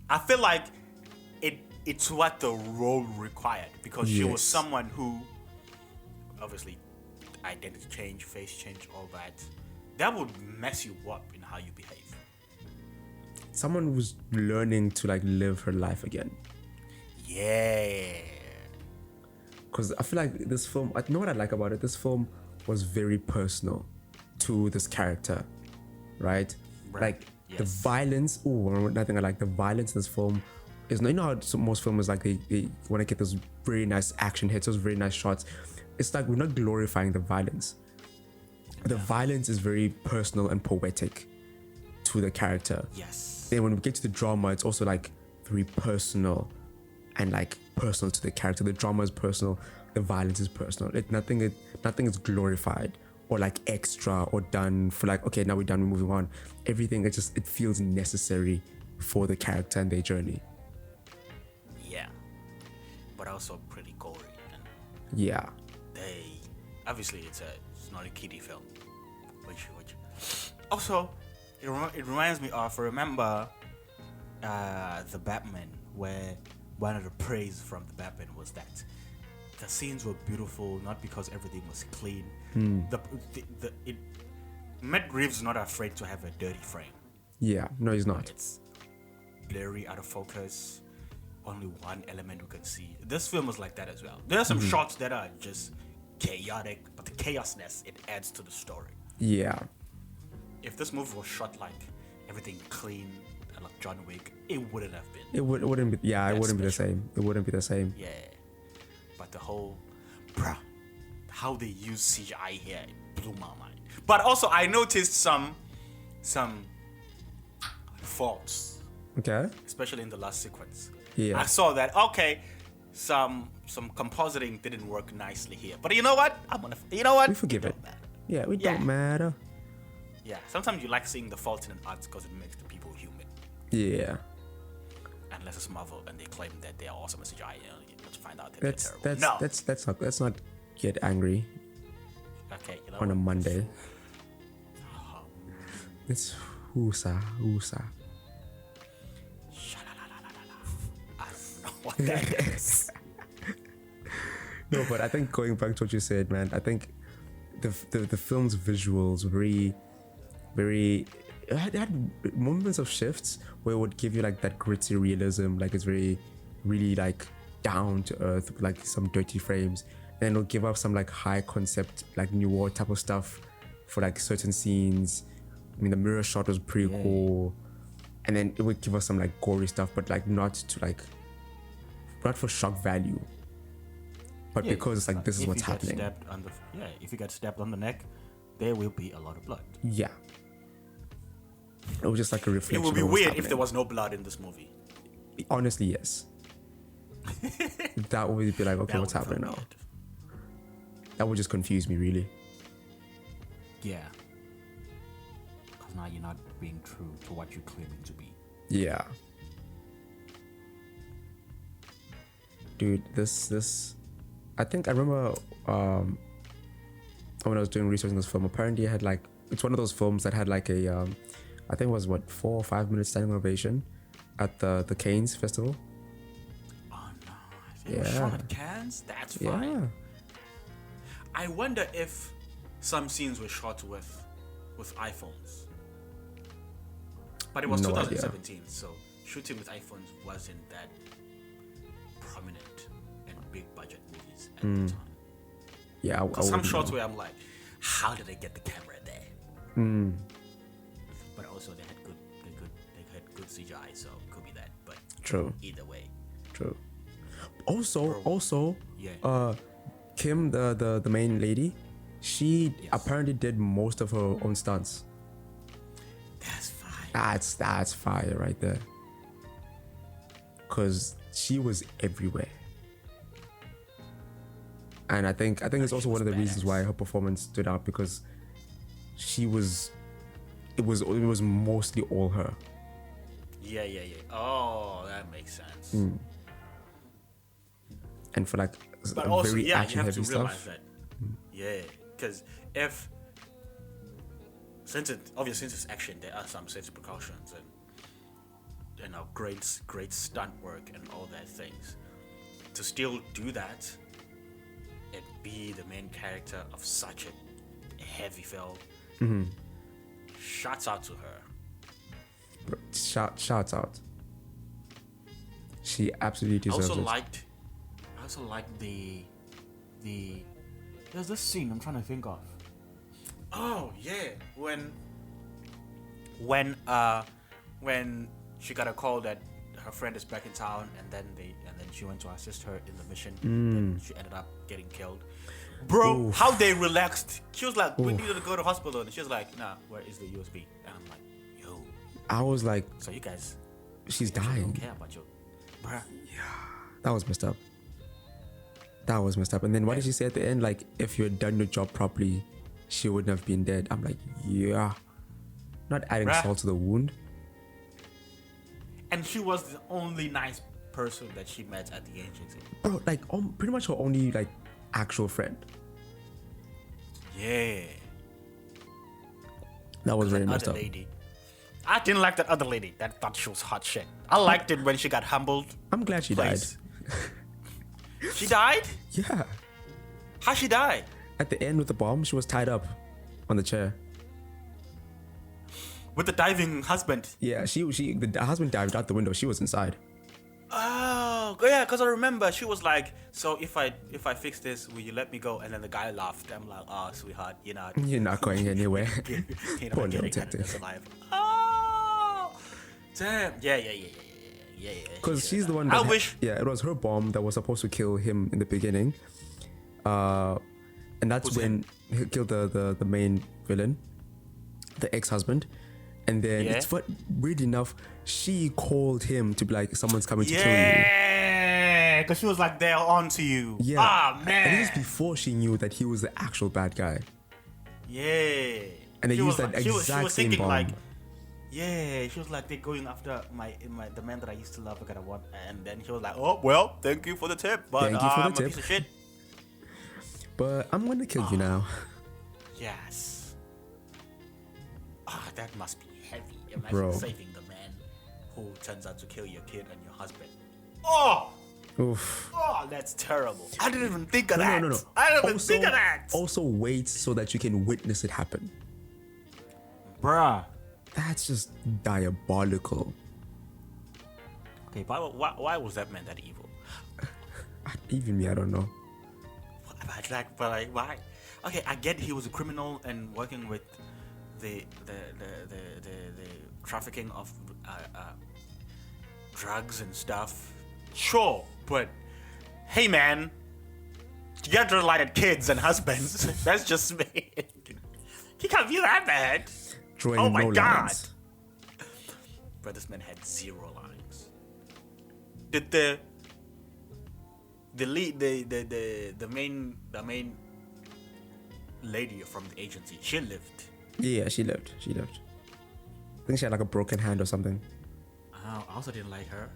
I feel like it's what the role required, because she was someone who obviously identity change, face change, all that would mess you up in how you behave. Someone who's learning to like live her life again. Yeah. Because I feel like this film, I know what I like about it. This film was very personal to this character, right? Like the violence. Oh, nothing I like. The violence in this film is, you know how most films like they want to get those very nice action hits, those very nice shots. It's like we're not glorifying the violence. The violence is very personal and poetic to the character. Yes. Then when we get to the drama, it's also like very personal and like personal to the character. The drama is personal, the violence is personal. Nothing is glorified or like extra or done for like, okay, now we're done, we're moving on. Everything, it feels necessary for the character and their journey. Yeah. But also pretty gory. And yeah. Obviously it's not a kiddie film. Which also, it reminds me of, remember the Batman, where one of the praise from the Batman was that the scenes were beautiful, not because everything was clean. Matt Reeves is not afraid to have a dirty frame. Yeah, no, he's not. It's blurry, out of focus, only one element we can see. This film is like that as well. There are some shots that are just chaotic, but the chaosness, it adds to the story. Yeah. If this movie was shot like everything clean and like John Wick, it wouldn't have been. It wouldn't be. Yeah, it wouldn't be the same. It wouldn't be the same. Yeah, but the whole, how they use CGI here, it blew my mind. But also, I noticed some faults. Okay. Especially in the last sequence. Yeah. I saw that. Okay, some compositing didn't work nicely here. But you know what? We forgive it. Yeah, we don't matter. Yeah, sometimes you like seeing the faults in an art because it makes the people human. Yeah. Unless it's Marvel and they claim that they are awesome at CGI, let's find out that they're terrible. Let's not get angry. Okay, on a Monday. It's woosa. I don't know what that is. No, but I think going back to what you said, man, I think the film's visuals very it had moments of shifts where it would give you like that gritty realism, like it's very really like down to earth, like some dirty frames. Then it'll give up some like high concept, like New War type of stuff for like certain scenes. I mean, the mirror shot was pretty cool. And then it would give us some like gory stuff, but like not for shock value. But because it's like, this is what's happening. If you get stabbed on the neck, there will be a lot of blood. Yeah. It was just like a reflection. It would be weird if there was no blood in this movie. Honestly, yes. That would be like, okay, what's happening now? That would just confuse me, really. Yeah. Because now you're not being true to what you're claiming to be. Yeah. Dude, this I think I remember when I was doing research on this film, apparently it had like, it's one of those films that had like a I think it was 4 or 5 minutes standing ovation at the Cannes festival. Oh no. It was shown at Cannes? That's fine. Yeah. I wonder if some scenes were shot with iPhones. But it was 2017, so shooting with iPhones wasn't that prominent in big budget movies at the time. Yeah, some shots where I'm like, how did they get the camera there? But also they had good CGI, so it could be that. But true. Either way. True. Also, Kim, the main lady, she apparently did most of her own stunts. That's fire. That's fire right there. Cause she was everywhere. And I think it's also one of the reasons why her performance stood out, because it was mostly all her. Yeah. Oh, that makes sense. And for like but also, very action you have heavy to realize stuff. that. Because since it's action, there are some safety precautions and great stunt work and all that things. To still do that and be the main character of such a heavy film, shouts out to her. Shouts out. She absolutely deserves it. I also liked the there's this scene I'm trying to think of. Oh yeah, when she got a call that her friend is back in town, and then she went to assist her in the mission, and she ended up getting killed. Bro, Oof. how they relaxed. She was like, we needed to go to hospital, and she was like, nah, where is the USB? And I'm like, yo. I was like, so you guys, she's dying. Don't care about you, bruh. Yeah, that was messed up. And then what did she say at the end? Like, if you had done your job properly, she wouldn't have been dead. I'm like, yeah. Not adding salt to the wound. And she was the only nice person that she met at the agency. Bro, like, pretty much her only, like, actual friend. Yeah. That was really messed up. Lady, I didn't like that other lady that thought she was hot shit. I liked it when she got humbled. I'm glad she died. She died? Yeah. How she died? At the end with the bomb, she was tied up on the chair. With the diving husband? Yeah, the husband dived out the window. She was inside. Oh, yeah, because I remember she was like, so if I fix this, will you let me go? And then the guy laughed. I'm like, oh, sweetheart, you're not going anywhere. you're Poor not little getting out of detective. this alive. Oh, damn. Yeah. Because she's the one. Yeah, it was her bomb that was supposed to kill him in the beginning. And that's when he killed the main villain, the ex-husband. And then it's weird enough, she called him to be like, someone's coming to kill you. Yeah, because she was like, they're on to you. Yeah. Ah, man. And this is before she knew that he was the actual bad guy. Yeah. And they used that exact same bomb. Like, yeah, she was like, they're going after the man that I used to love, I want. And then she was like, oh, well, thank you for the tip, but I'm a piece of shit. But I'm going to kill you now. Yes. That must be heavy. Imagine saving the man who turns out to kill your kid and your husband. Oof. That's terrible. I didn't even think of that. No. I didn't even think of that. Also wait so that you can witness it happen. Bruh. That's just diabolical. Okay, why was that man that evil? Even me, I don't know. But why? Okay, I get he was a criminal and working with the trafficking of drugs and stuff. Sure, but hey, man, you got related kids and husbands. That's just me. He can't be that bad. Oh my god! Lines. But this man had 0 lines. Did the lead, the main lady from the agency, she lived? Yeah, she lived. I think she had like a broken hand or something. I also didn't like her.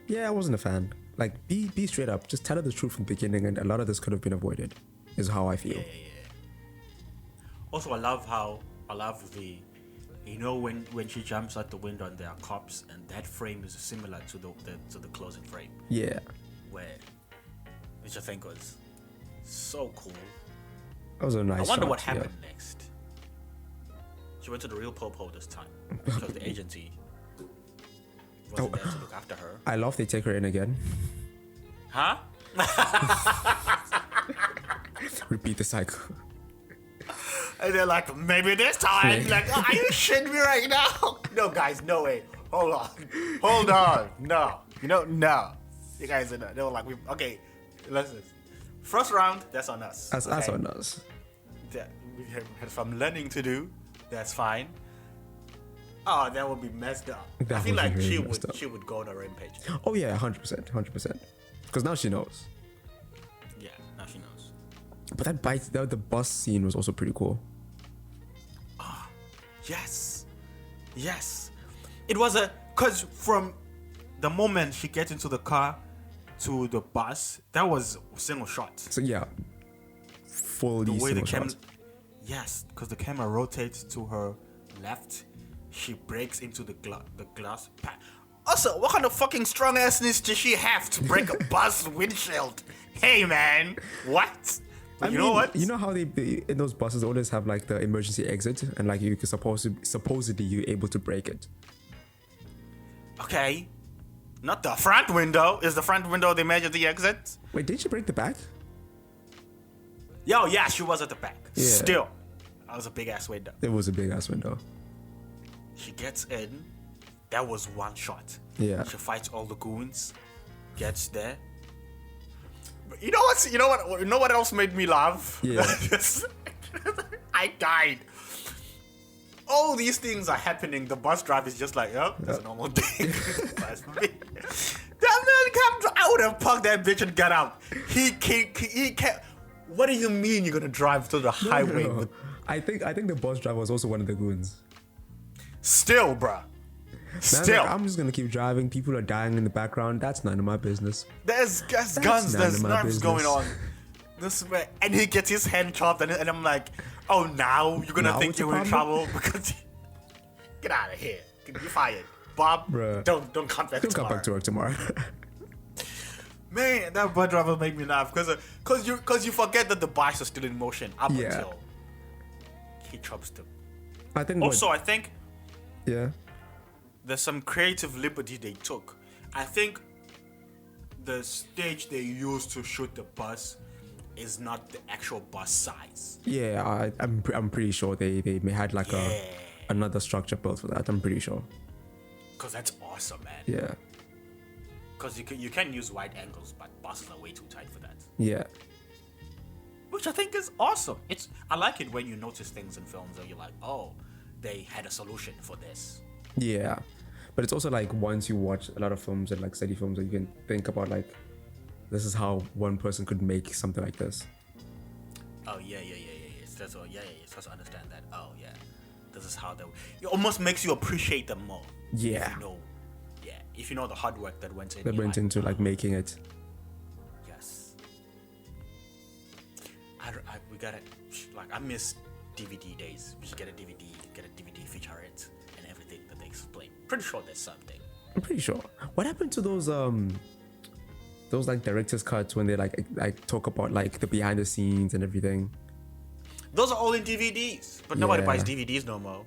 Yeah, I wasn't a fan. Like, be straight up. Just tell her the truth from the beginning, and a lot of this could have been avoided. Is how I feel. Yeah. Also, I love the, when she jumps out the window and there are cops, and that frame is similar to the closing frame. Yeah. Which I think was so cool. That was a nice. I wonder what happened next. She went to the real Popo this time because the agency wasn't there to look after her. I love they take her in again. Huh? Repeat the cycle. And they're like, maybe this time. Like, are you shitting me right now? No, guys, no way. Hold on. No. No. You guys are not. They were like, okay, listen. First round, that's on us. That's on us. We had some learning to do. That's fine. Oh, that would be messed up. I feel like she would go on a rampage. Oh yeah, 100%. Because now she knows. Yeah, now she knows. But the bus scene was also pretty cool. Yes. It was because from the moment she gets into the car to the bus, that was single shot. So yeah, fully the way single shot. Yes, because the camera rotates to her left, she breaks into the glass. Also, what kind of fucking strong assness does she have to break a bus windshield? Hey man, what? You know what? You know how they in those buses always have like the emergency exit, and like you could supposedly you're able to break it. Okay, not the front window. Is the front window the emergency exit? Wait, did she break the back? Yeah, she was at the back. Yeah. Still, that was a big ass window. It was a big ass window. She gets in. That was one shot. Yeah. She fights all the goons. Gets there. But you know what else made me laugh? Yeah. I died. All these things are happening. The bus driver is just like, yep, that's a normal thing. That's me. That man comes. I would have punked that bitch and got out. He can't. What do you mean you're gonna drive to the highway? No. I think the bus driver was also one of the goons. Still, bruh. Still, I'm just gonna keep driving. People are dying in the background. That's none of my business. There's guns. There's knives going on. This way, and he gets his hand chopped, and I'm like, oh, now you're gonna think you're in trouble because get out of here. you're fired. Bob, Bruh. don't come back Don't tomorrow. come back to work tomorrow. Man, that bus driver made me laugh because you forget that the bikes are still in motion up until he chops them. I think. Also, I think Yeah. there's some creative liberty they took. I think the stage they used to shoot the bus is not the actual bus size. Yeah, I'm pretty sure they may had like another structure built for that. I'm pretty sure. Because that's awesome, man. Yeah. Because you can use wide angles, but buses are way too tight for that. Yeah. Which I think is awesome. I like it when you notice things in films and you're like, oh, they had a solution for this. Yeah. But it's also like once you watch a lot of films and like study films, that you can think about like, this is how one person could make something like this. Oh yeah. That's all. Yeah. You're supposed to understand that. Oh yeah, this is how they. It almost makes you appreciate them more. Yeah. If you know the hard work that went in. That went into like making it. Yes. We gotta I miss DVD days. We should get a DVD featurette and everything that they explain. Pretty sure there's something. I'm pretty sure. What happened to those like director's cuts when they like talk about like the behind the scenes and everything? Those are all in DVDs, but nobody buys DVDs no more.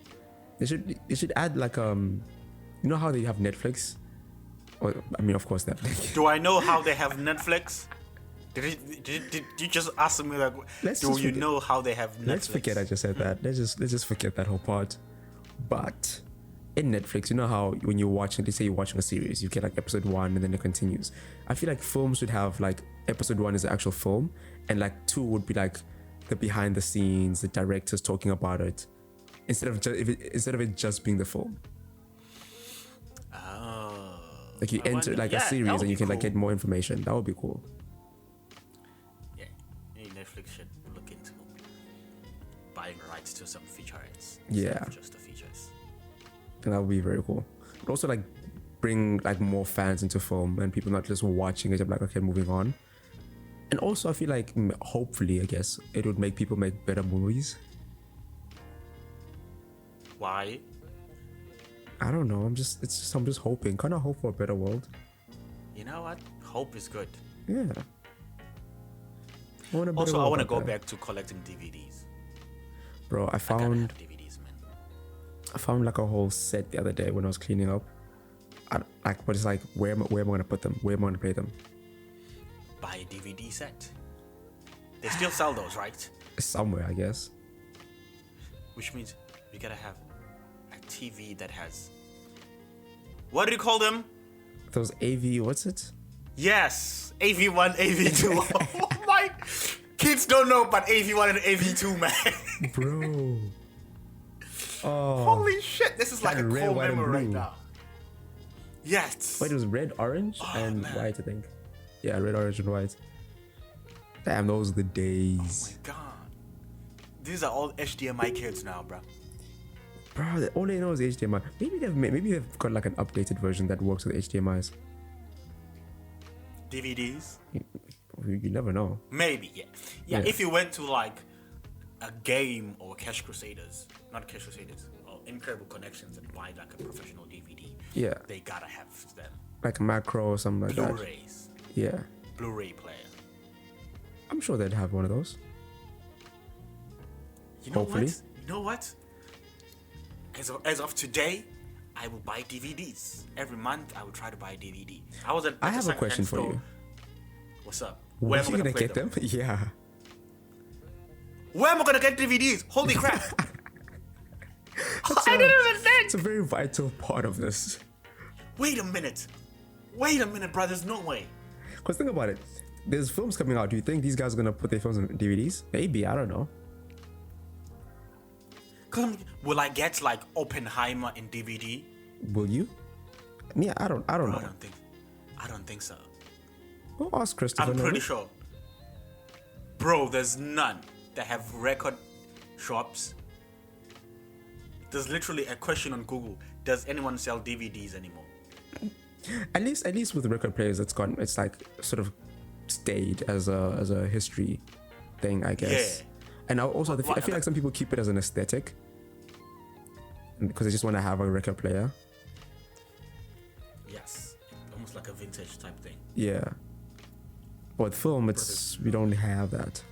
They should add like you know how they have Netflix? Or I mean, of course Netflix. Do I know how they have Netflix? Did you just ask me like? Know how they have Netflix? Let's forget I just said that. Let's just forget that whole part. But in Netflix, you know how when you're watching, let's say you're watching a series, you get like episode 1 and then it continues. I feel like films should have like episode 1 is the actual film, and like 2 would be like the behind the scenes, the directors talking about it, instead of it just being the film. Oh. Like you enter like a series and you can like get more information. That would be cool. Yeah, Netflix should look into buying rights to some featurettes. Yeah. Just the features. And that would be very cool. But also like bring like more fans into film and people not just watching it. I'm like, okay, moving on. And also I feel like hopefully, I guess, it would make people make better movies. Why? I don't know. I'm just hoping. Kind of hope for a better world. You know what? Hope is good. Yeah. I want to go back to collecting DVDs. Bro, I found DVDs, man. I found like a whole set the other day when I was cleaning up. But it's like, where am I gonna put them? Where am I gonna play them? Buy a DVD set. They still sell those, right? Somewhere, I guess. Which means you gotta have a TV that has. What do you call them? Those AV, what's it? Yes, AV1, AV2. Oh my! Kids don't know about AV1 and AV2, man. Bro. Oh. Holy shit! This is like a red, cool white, and memory right blue. now. Yes. Wait, it was red, orange, and man. white, I think. Yeah, red, orange, and white. Damn, those are the days. Oh my god. These are all HDMI kids now, bro. Bro, all they know is HDMI. Maybe they've got like an updated version that works with HDMIs. DVDs? You never know. Maybe, yeah. Yeah, if you went to like a game or Cash Crusaders, not Cash Crusaders, or Incredible Connections and buy like a professional DVD, Yeah. they gotta have them. Like a macro or something like that. Blu-rays. Yeah. Blu-ray player. I'm sure they'd have one of those. You know Hopefully. what? You know what? As of today, I will buy DVDs. Every month, I will try to buy a DVD. I have a question for you. What's up? Where am are I you gonna play get them? Yeah. Where am I gonna get DVDs? Holy crap! I didn't even think. It's a very vital part of this. Wait a minute, bro. There's no way. Cause think about it. There's films coming out. Do you think these guys are gonna put their films on DVDs? Maybe. I don't know. Will I get like Oppenheimer in DVD? Will you? Yeah, I don't know. I don't think so. Go ask Christopher. I'm pretty sure. Bro, there's none that have record shops. There's literally a question on Google. Does anyone sell DVDs anymore? At least with record players, it's like sort of stayed as a history thing, I guess. Yeah. And also, I feel like some people keep it as an aesthetic because they just want to have a record player. vintage type thing. Yeah. But film, we don't have that.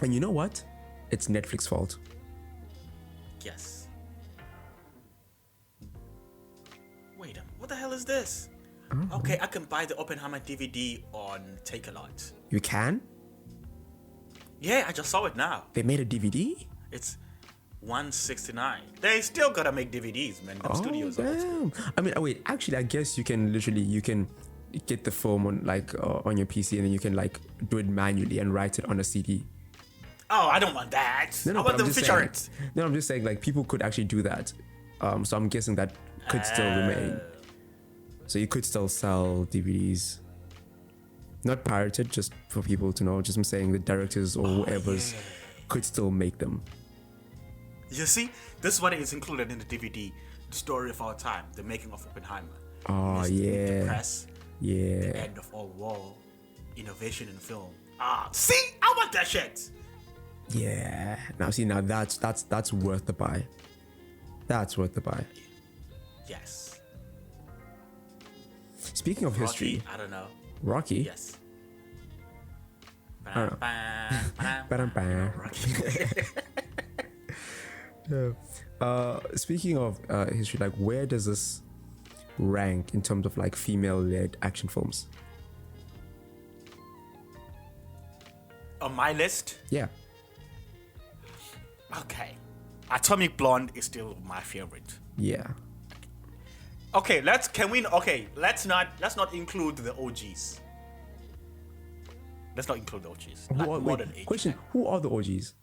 And you know what? It's Netflix's fault. Yes. Wait a minute. What the hell is this? Okay, I can buy the Oppenheimer DVD on Take-A-Lot. You can? Yeah, I just saw it now. They made a DVD? It's $169. They still gotta make DVDs, man. The studios are damn. I mean, wait. Actually, I guess you can get the film on on your PC, and then you can do it manually and write it on a CD. Oh, I don't want that. No, I want them to feature it. No, I'm just saying people could actually do that. So I'm guessing that could still remain. So you could still sell DVDs. Not pirated, just for people to know. Just I'm saying the directors or whoever's could still make them. You see, this is what is included in the DVD. The story of our time, the making of Oppenheimer. Oh, yeah. The press. Yeah. The end of all war. Innovation in film. See? I want that shit. Yeah. Now that's worth the buy. That's worth the buy. Yes. Speaking of history. I don't know. Rocky? Yes. I don't know. Speaking of history, where does this rank in terms of female-led action films? On my list? Yeah. Okay. Atomic Blonde is still my favorite. Yeah. Okay, let's not include the OGs. Let's not include the OGs. Question: who are the OGs?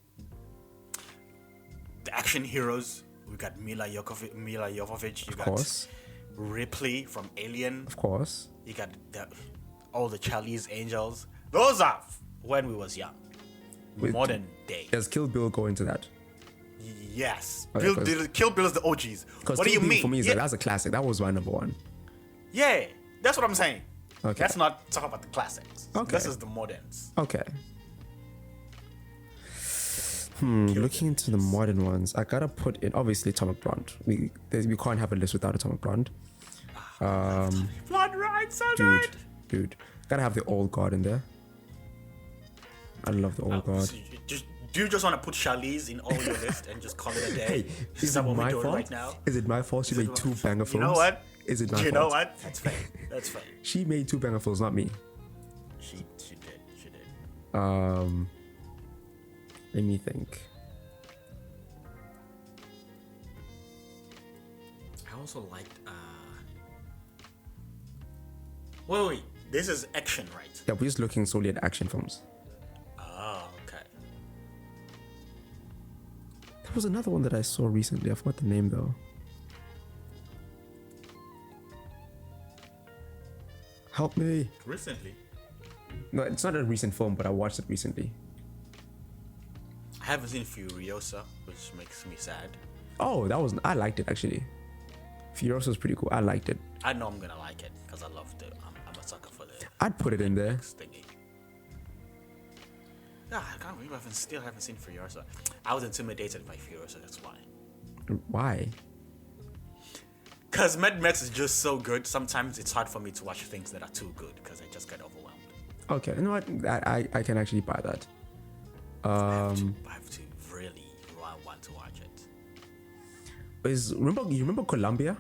The action heroes. We got Mila Jovovich. You got Ripley from Alien. Of course. You got all the Charlie's Angels. Those are when we was young. Modern day. Does Kill Bill go into that? Yes. Kill Bill is the OGs. What do you mean? For me, that's a classic. That was my number one. Yeah, that's what I'm saying. Okay. Let's not talk about the classics. Okay. This is the moderns. Okay. Looking into the modern ones, I gotta put in obviously Atomic Blonde. We can't have a list without Atomic Blonde. Blonde ride, so dude, gotta have the Old Guard in there. I love the Old Guard. So do you just want to put Charlize in all your list and just call it a day? Hey, is it my fault? Right now? Is it my fault? She made two banger films. You know what? Is it my fault? You know what? That's fine. That's fine. She made two banger films, not me. She did. Let me think. I also liked. Wait. This is action, right? Yeah, we're just looking solely at action films. Oh, okay. There was another one that I saw recently. I forgot the name though. Help me. Recently? No, it's not a recent film, but I watched it recently. I haven't seen Furiosa, which makes me sad. Oh, I liked it actually. Furiosa was pretty cool. I liked it. I know I'm gonna like it because I love I'm a sucker for the. I'd put it in there. Thingy. Yeah, I can't believe I still haven't seen Furiosa. I was intimidated by Furiosa. That's why. Why? Because Mad Max is just so good. Sometimes it's hard for me to watch things that are too good because I just get overwhelmed. Okay, you know what? I can actually buy that. I have to really want to watch it. You remember Colombia?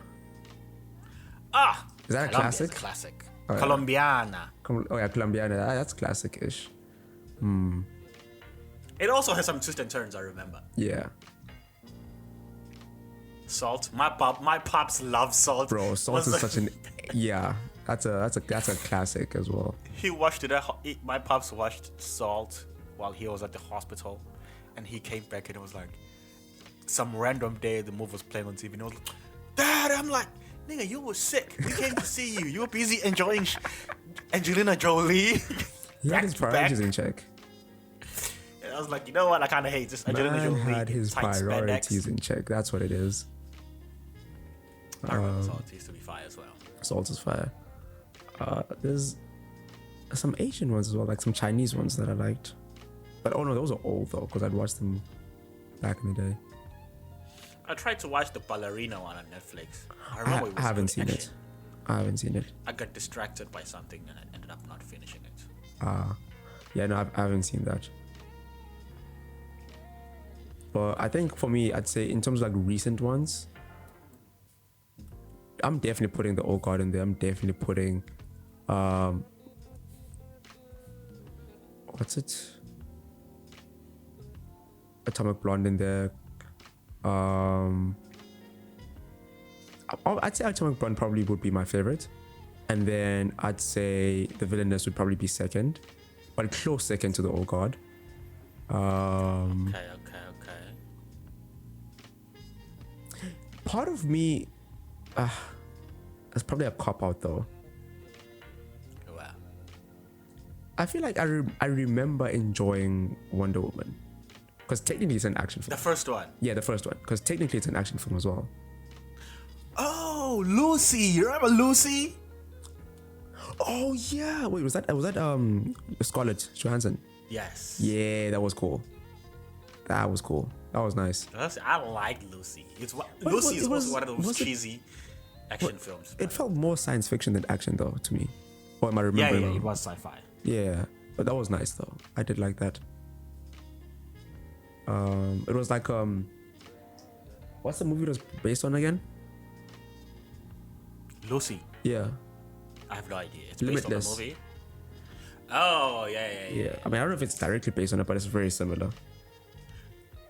Is that a classic? Classic. Oh, yeah. Colombiana. Colombiana. That's classic-ish. It also has some twists and turns. I remember. Yeah. Salt. My pops love Salt. Bro, Salt is such an That's a classic as well. He watched it. My pops watched Salt while he was at the hospital, and he came back and it was like some random day the movie was playing on TV, and I was like, Dad, I'm like, nigga, you were sick. We came to see you. You were busy enjoying Angelina Jolie. He had his priorities in check. And I was like, you know what? I kind of hate this. Angelina Jolie had his priorities in check. That's what it is. I remember Salt used to be fire as well. Salt is fire. There's some Asian ones as well, like some Chinese ones that I liked. But oh no, those are old though, because I'd watched them back in the day. I tried to watch the Ballerina one on Netflix. I remember I haven't seen it. I haven't seen it. I got distracted by something and I ended up not finishing it. Yeah, no, I haven't seen that. But I think for me, I'd say in terms of like recent ones, I'm definitely putting The Old Guard in there. I'm definitely putting, what's it? Atomic Blonde in there. I'd say Atomic Blonde probably would be my favorite, and then I'd say The Villainess would probably be second, but close second to The Old Guard. Okay. Part of me, it's probably a cop out though. Wow. I feel like I remember enjoying Wonder Woman, because technically it's an action film. The first one. Yeah, the first one, because technically it's an action film as well. Oh, Lucy! You remember Lucy? Oh yeah, wait, was that Scarlett Johansson? Yes. Yeah, that was cool. That was cool. That was nice. I like Lucy. Lucy is also one of those cheesy action films. It felt more science fiction than action though to me. Or am I remembering? Yeah, it was sci-fi. Yeah, but that was nice though. I did like that. It was like what's the movie it was based on again? Lucy. Yeah. I have no idea. It's Limitless. based on the movie. Oh yeah. I mean, I don't know if it's directly based on it, but it's very similar.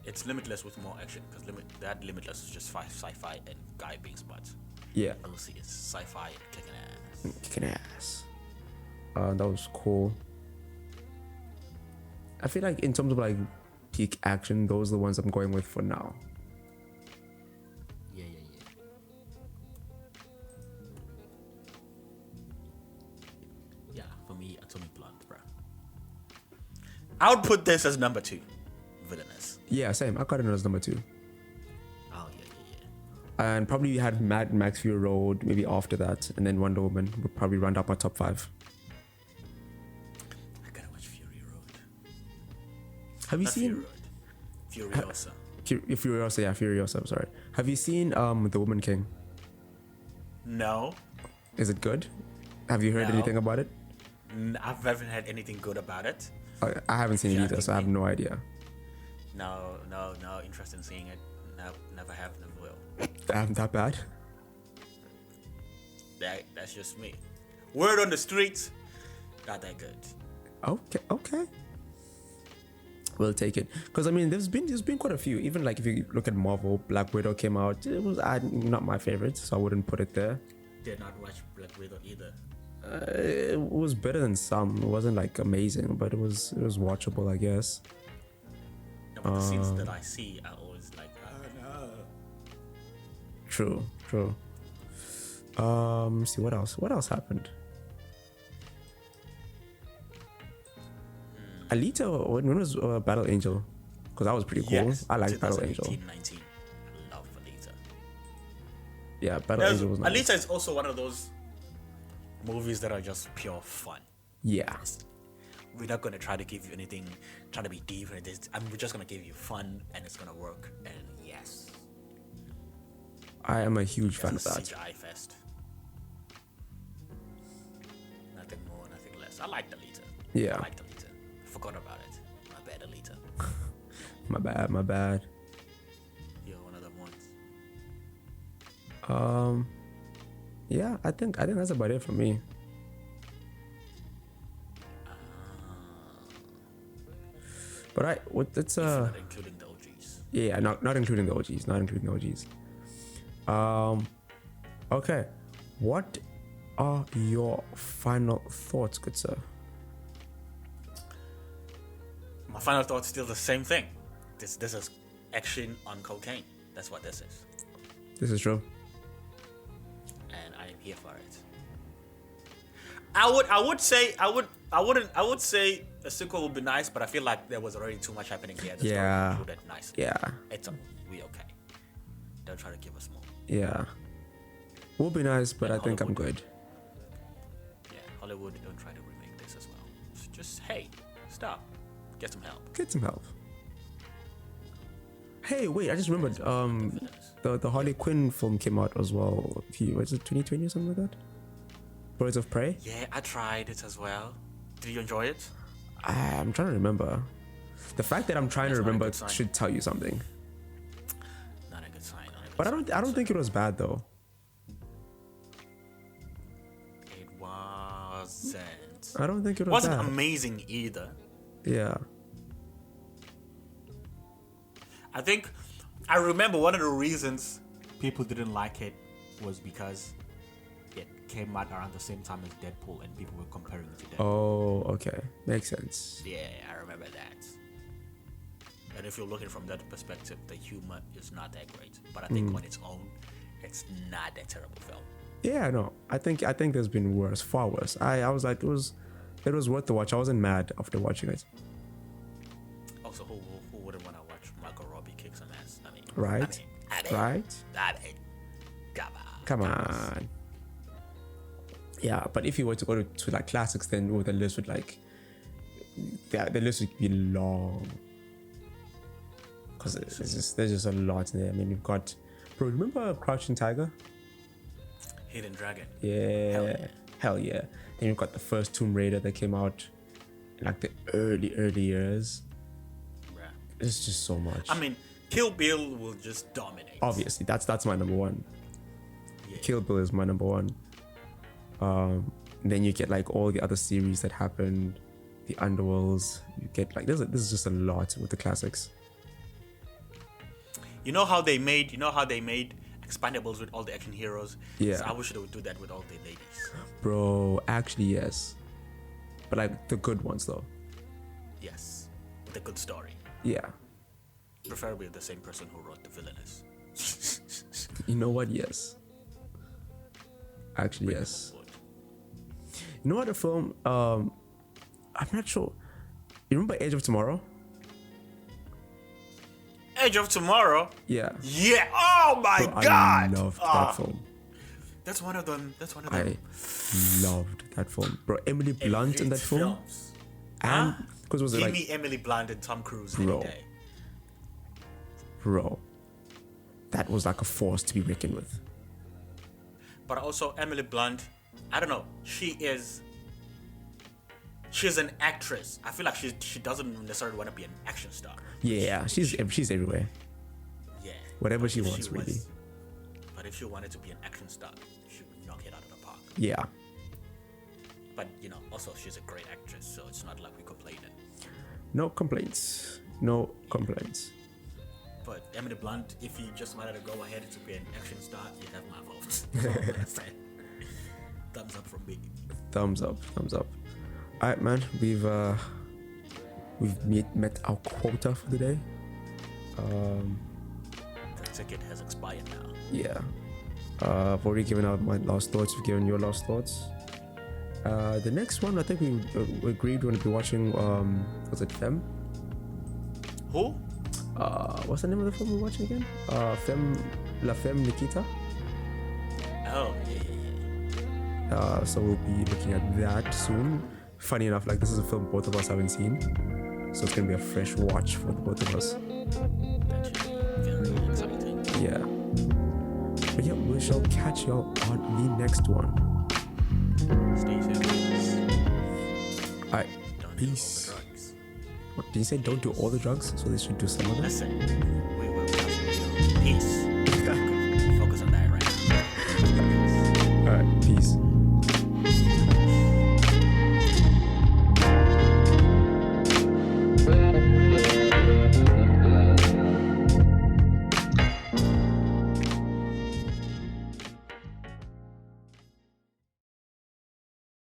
It's Limitless with more action, because that Limitless is just sci-fi and guy being smart. Yeah. Lucy is sci-fi and kicking ass. Kicking ass. That was cool. I feel like in terms of like peak action, those are the ones I'm going with for now. Yeah. Yeah, for me, Atomic Blonde, bro. I would put this as number 2, Villainous. Yeah, same. I got it as number 2. Oh yeah. And probably had Mad Max Fury Road maybe after that, and then Wonder Woman would probably round up my top 5. I gotta watch Fury Road. Have you Not seen Furiosa? Furiosa? Yeah, Furiosa. I'm sorry. Have you seen The Woman King? No. Is it good? Have you heard No. anything about it? I haven't had anything good about it. I haven't seen it Yeah, either, so I have no idea. No interest in seeing it. No, never have, never will. That bad? That's just me. Word on the streets, not that good. Okay. We'll take it. Because I mean, there's been quite a few. Even like if you look at Marvel, Black Widow came out. It was not my favorite, so I wouldn't put it there. Did not watch Black Widow either. It was better than some. It wasn't like amazing, but it was watchable, I guess. No, but the scenes that I see are always like, oh no. True. See what else? What else happened? Alita, when was Battle Angel? Because that was pretty cool. Yes, I like Battle Angel. 19. I love Alita. Yeah, Battle Angel was nice. Alita is also one of those movies that are just pure fun. Yeah. We're not gonna try to give you anything, try to be deep. We're just gonna give you fun, and it's gonna work. And yes, I am a huge fan of that. CGI fest. Nothing more, nothing less. I liked Alita. Yeah. I liked Alita. Forgot about it. My bad, Alita. My bad. You're one of them ones. Yeah, I think that's about it for me. But it's Not including the OGs. Yeah, not including the OGs. Not including the OGs. Okay. What are your final thoughts, good sir? My final thought is still the same thing. This is action on cocaine. That's what this is. This is true. And I am here for it. I would say a sequel would be nice, but I feel like there was already too much happening here. The story included nicely. Yeah. It's we okay. Don't try to give us more. Yeah. Will be nice, but And I think I'm Hollywood. good. Yeah, Hollywood, don't try to remake this as well. Just hey, stop. Get some help. Get some help. Hey, wait, I just remembered. The Harley Quinn film came out as well. Was it 2020 or something like that? Birds of Prey? Yeah, I tried it as well. Did you enjoy it? I'm trying to remember. The fact that I'm trying to remember should tell you something. Not a good sign. But I don't think it was bad though. It wasn't. I don't think it was wasn't bad. Amazing either. Yeah. I remember one of the reasons people didn't like it was because it came out around the same time as Deadpool and people were comparing it to Deadpool. Oh, okay. Makes sense. Yeah, I remember that. And if you're looking from that perspective, the humor is not that great. But I think on its own, it's not a terrible film. Yeah, no. I think there's been worse, far worse. I was like, it was worth the watch. I wasn't mad after watching it. Also, who wouldn't want to watch Margot Robbie kick some ass? I mean, right? Come on. Yeah, but if you were to go to like classics, then the list would the list would be long. Because there's just a lot in there. I mean, you've got, bro, remember Crouching Tiger? Hidden Dragon. Yeah. Hell yeah. Then you've got the first Tomb Raider that came out in like the early years. Right. It's just so much. I mean, Kill Bill will just dominate. Obviously, that's my number one. Yeah. Kill Bill is my number one. Then you get like all the other series that happened, the Underworlds. You get like this is just a lot with the classics. You know how they made Expendables with all the action heroes? Yeah. So I wish they would do that with all the ladies. Bro, actually yes. But like the good ones though. Yes. With a good story. Yeah. Preferably the same person who wrote the Villainess. You know what? Yes. Actually, yes. You know what? The film. I'm not sure. You remember Edge of Tomorrow? Edge of Tomorrow. Yeah. Yeah. Oh my Bro, God. I loved that film. That's one of them. I loved that film, bro. Emily Blunt in that film. And because was it Give like me Emily Blunt and Tom Cruise Bro. any day. Bro, that was like a force to be reckoned with. But also Emily Blunt, I don't know. She's an actress. I feel like she doesn't necessarily want to be an action star. Yeah, she's everywhere. Yeah. Whatever she wants, really. But if she wanted to be an action star, she would knock it out of the park. Yeah. But also she's a great actress, so it's not like we complaining. No complaints. No complaints. But Emily Blunt, if you just wanted to go ahead to be an action star, you have my vote. Thumbs up from me. Thumbs up. All right, man. We've met our quota for the day. The ticket has expired now. Yeah. I've already given out my last thoughts. You've given your last thoughts. The next one, I think we agreed we're going to be watching. Was it Femme? Who? What's the name of the film we're watching again? La Femme Nikita. Oh, yeah. So we'll be looking at that soon. Funny enough, like this is a film both of us haven't seen, so it's gonna be a fresh watch for the both of us. That should be very exciting. Yeah. But yeah, we shall catch y'all on the next one. Stay safe. Alright. Don't Peace. do all the drugs. What did you say? Don't do all the drugs, so they should do some of them. Listen.